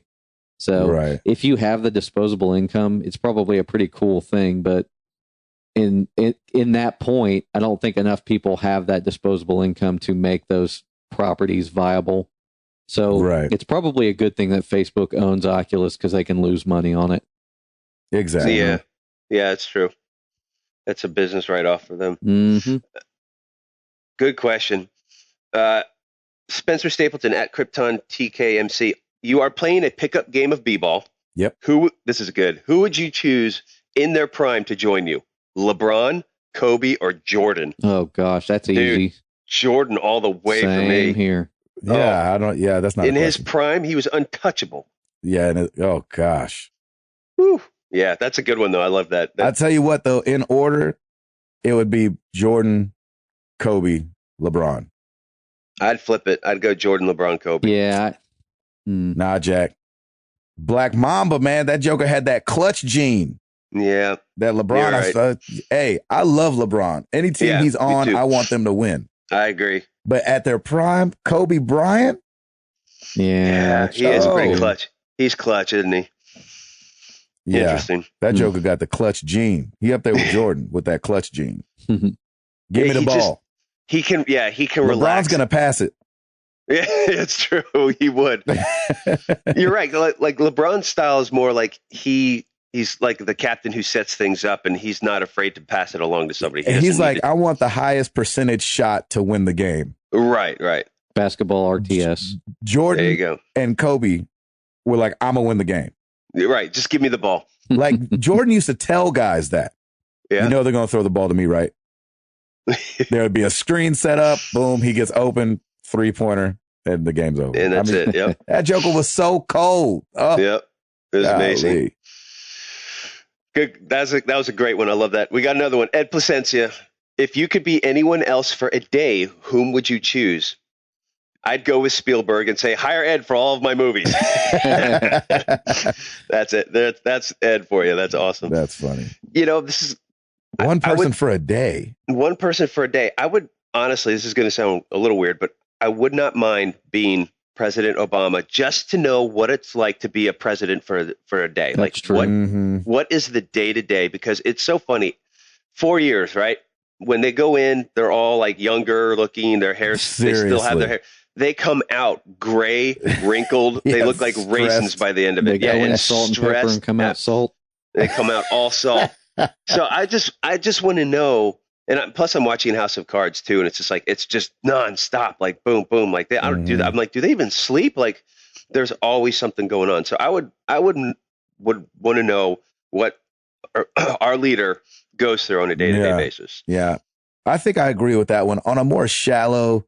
So if you have the disposable income, it's probably a pretty cool thing. But in that point, I don't think enough people have that disposable income to make those properties viable. So it's probably a good thing that Facebook owns Oculus because they can lose money on it. Exactly. Yeah, it's true. That's a business write-off for them. Mm-hmm. Good question. Spencer Stapleton at Krypton TKMC. You are playing a pickup game of b-ball. Yep. This is good. Who would you choose in their prime to join you? LeBron, Kobe, or Jordan? Oh gosh, that's easy. Jordan all the way for me. Same here. Yeah, I don't. Yeah, that's not in his prime. He was untouchable. Yeah. Oh gosh. Whew. Yeah, that's a good one though. I love that. I'll tell you what though. In order, it would be Jordan, Kobe, LeBron. I'd flip it. I'd go Jordan, LeBron, Kobe. Yeah, Nah, Jack. Black Mamba, man, that Joker had that clutch gene. Yeah. That LeBron. Right. Hey, I love LeBron. Any team he's on, I want them to win. I agree. But at their prime, Kobe Bryant. Yeah, he is pretty clutch. He's clutch, isn't he? Yeah. Interesting. That Joker got the clutch gene. He up there with Jordan with that clutch gene. Give me the ball. He can LeBron's relax. LeBron's going to pass it. Yeah, it's true. He would. You're right. Like LeBron's style is more like he's like the captain who sets things up, and he's not afraid to pass it along to somebody. He's like, I want the highest percentage shot to win the game. Right. Basketball RTS. Jordan There you go. and Kobe were like, I'm going to win the game. Right. Just give me the ball. Like Jordan used to tell guys that. Yeah. You know they're going to throw the ball to me, right? There would be a screen set up. Boom. He gets open. 3-pointer. And the game's over. And that's it. Yep. That Joker was so cold. Oh, yep. It was amazing. golly. Good. That was a great one. I love that. We got another one. Ed Placencia. If you could be anyone else for a day, whom would you choose? I'd go with Spielberg and say, hire Ed for all of my movies. That's it. That's Ed for you. That's awesome. That's funny. You know, this is One person for a day. one person for a day. I would honestly, this is going to sound a little weird, but I would not mind being President Obama just to know what it's like to be a president for a day. That's like true. what is the day to day? Because it's so funny. 4 years, right? When they go in, they're all like younger looking. Their hair, they still have their hair. They come out gray, wrinkled. They look like raisins by the end of They it. go in and salt and pepper and come out salt. They come out all salt. So I just want to know. And plus, I'm watching House of Cards too, and it's just like it's just nonstop, like boom, boom, like I don't do that. I'm like, do they even sleep? Like, there's always something going on. So I would want to know what our leader goes through on a day-to-day basis. Yeah, I think I agree with that one. On a more shallow,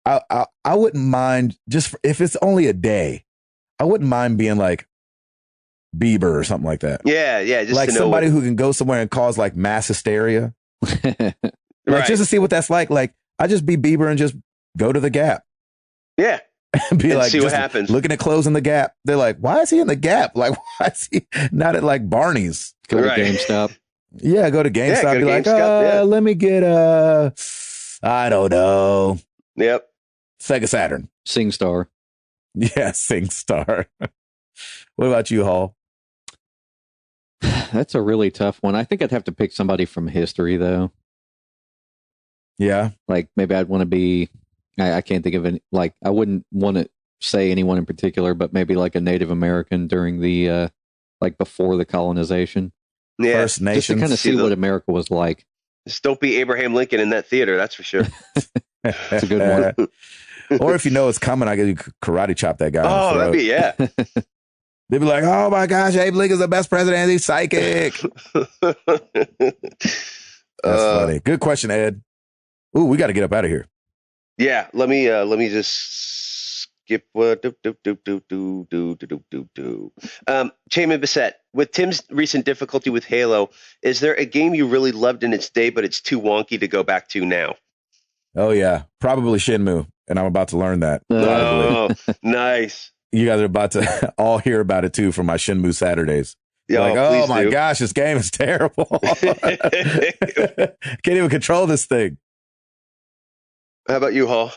I wouldn't mind if it's only a day. I wouldn't mind being like Bieber or something like that. Yeah, just like to know somebody who can go somewhere and cause like mass hysteria. Like just to see what that's like. Like I just be Bieber and just go to the Gap. Yeah. And be and like, see what happens. Looking at clothes in the Gap. They're like, why is he in the Gap? Like, why is he not at like Barney's? Go to GameStop. Yeah, go to GameStop. Yeah, be like, let me get I don't know. Yep. Sega Saturn. SingStar. Yeah, SingStar. What about you, Hall? That's a really tough one. I think I'd have to pick somebody from history, though. Yeah. Like maybe I'd want to be, I can't think of any, like I wouldn't want to say anyone in particular, but maybe like a Native American during the, like before the colonization. Yeah. First Nations. Just to kind of see what America was like. Just don't be Abraham Lincoln in that theater, that's for sure. That's a good one. Or if you know it's coming, I could karate chop that guy. Oh, that'd be, yeah. They'd be like, oh my gosh, Abe Lincoln's the best president. He's psychic. That's funny. Good question, Ed. Ooh, we got to get up out of here. Yeah, let me just skip. Chaman Bissett, with Tim's recent difficulty with Halo, is there a game you really loved in its day, but it's too wonky to go back to now? Oh yeah, probably Shenmue, and I'm about to learn that. Oh, nice. You guys are about to all hear about it too from my Shenmue Saturdays. Yo, like, oh my do. gosh, this game is terrible. Can't even control this thing. How about you, Hall?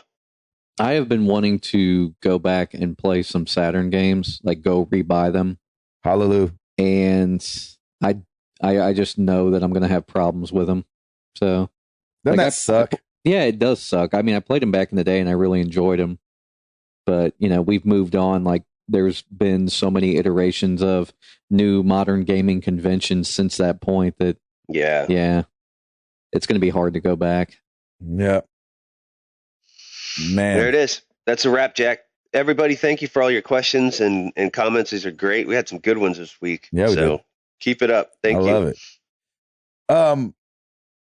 I have been wanting to go back and play some Saturn games, like go rebuy them. Hallelujah. And I just know that I'm going to have problems with them. So Doesn't that suck? Yeah, it does suck. I mean, I played them back in the day and I really enjoyed them. But, you know, we've moved on. Like, there's been so many iterations of new modern gaming conventions since that point that, yeah, it's going to be hard to go back. Yeah. Man. There it is. That's a wrap, Jack. Everybody, thank you for all your questions and comments. These are great. We had some good ones this week. Yeah, we did. Keep it up. Thank you. I love it.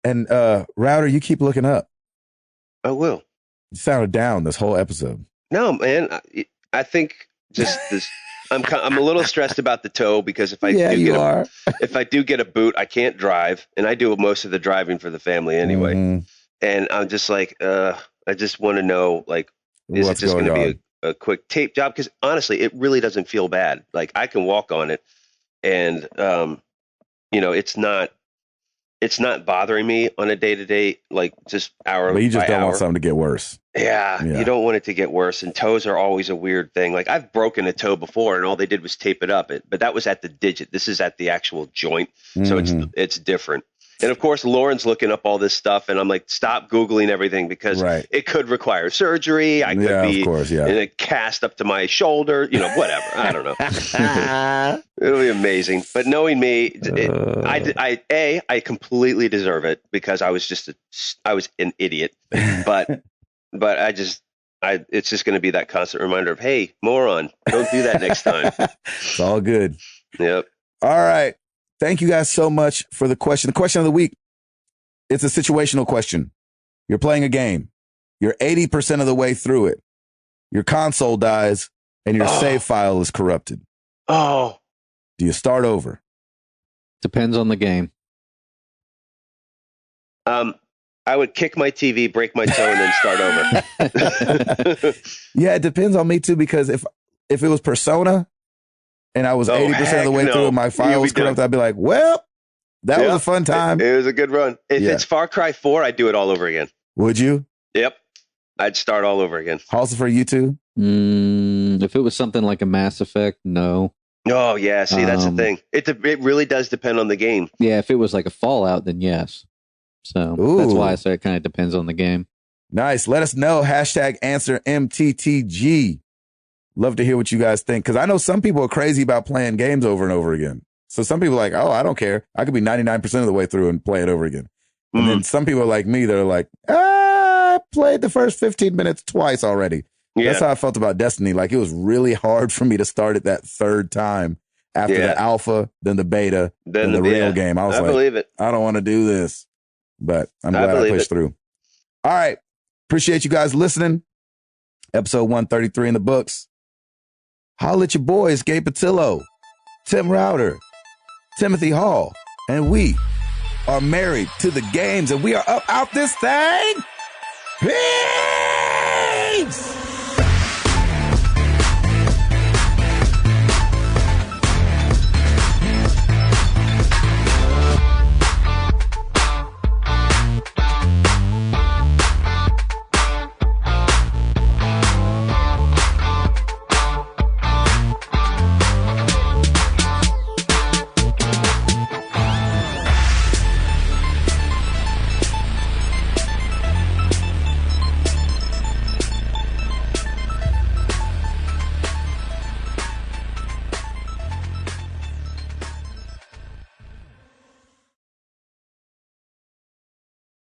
And Router, you keep looking up. I will. You sounded down this whole episode. No, man. I think just this. I'm a little stressed about the toe because if I do get a boot, I can't drive, and I do most of the driving for the family anyway. Mm-hmm. And I'm just like, I just want to know, like, is it just going to be a quick tape job, because honestly, it really doesn't feel bad. Like I can walk on it, and it's not bothering me on a day-to-day, like just hour. But you just by don't hour. want something to get worse. Yeah, you don't want it to get worse. And toes are always a weird thing. Like I've broken a toe before, and all they did was tape it up. But that was at the digit. This is at the actual joint, so it's different. And of course, Lauren's looking up all this stuff, and I'm like, stop Googling everything, because it could require surgery. I could be in a cast up to my shoulder, whatever. I don't know. It'll be amazing. But knowing me, I completely deserve it, because I was an idiot. But it's just going to be that constant reminder of, hey, moron, don't do that next time. It's all good. Yep. All right. Thank you guys so much for the question. The question of the week, it's a situational question. You're playing a game. You're 80% of the way through it. Your console dies and your save file is corrupted. Oh. Do you start over? Depends on the game. I would kick my TV, break my toe, and then start over. Yeah, it depends on me too, because if it was Persona and I was 80% of the way through and my file was corrupt, I'd be like, well, that was a fun time. It was a good run. If it's Far Cry 4, I'd do it all over again. Would you? Yep. I'd start all over again. Also for you too? If it was something like a Mass Effect, no. Oh, yeah. See, that's the thing. It really does depend on the game. Yeah, if it was like a Fallout, then yes. So that's why I say it kind of depends on the game. Nice. Let us know. #answer MTTG. Love to hear what you guys think, because I know some people are crazy about playing games over and over again. So some people are like, oh, I don't care. I could be 99% of the way through and play it over again. And then some people are like me. They're like, I played the first 15 minutes twice already. Yeah. That's how I felt about Destiny. Like, it was really hard for me to start it that third time after the alpha, then the beta, then the real game. I was like, believe it. I don't want to do this, but I'm glad I pushed through. All right. Appreciate you guys listening. Episode 133 in the books. Holla at your boys, Gabe Patillo, Tim Router, Timothy Hall, and we are married to the games, and we are up out this thing. Peace!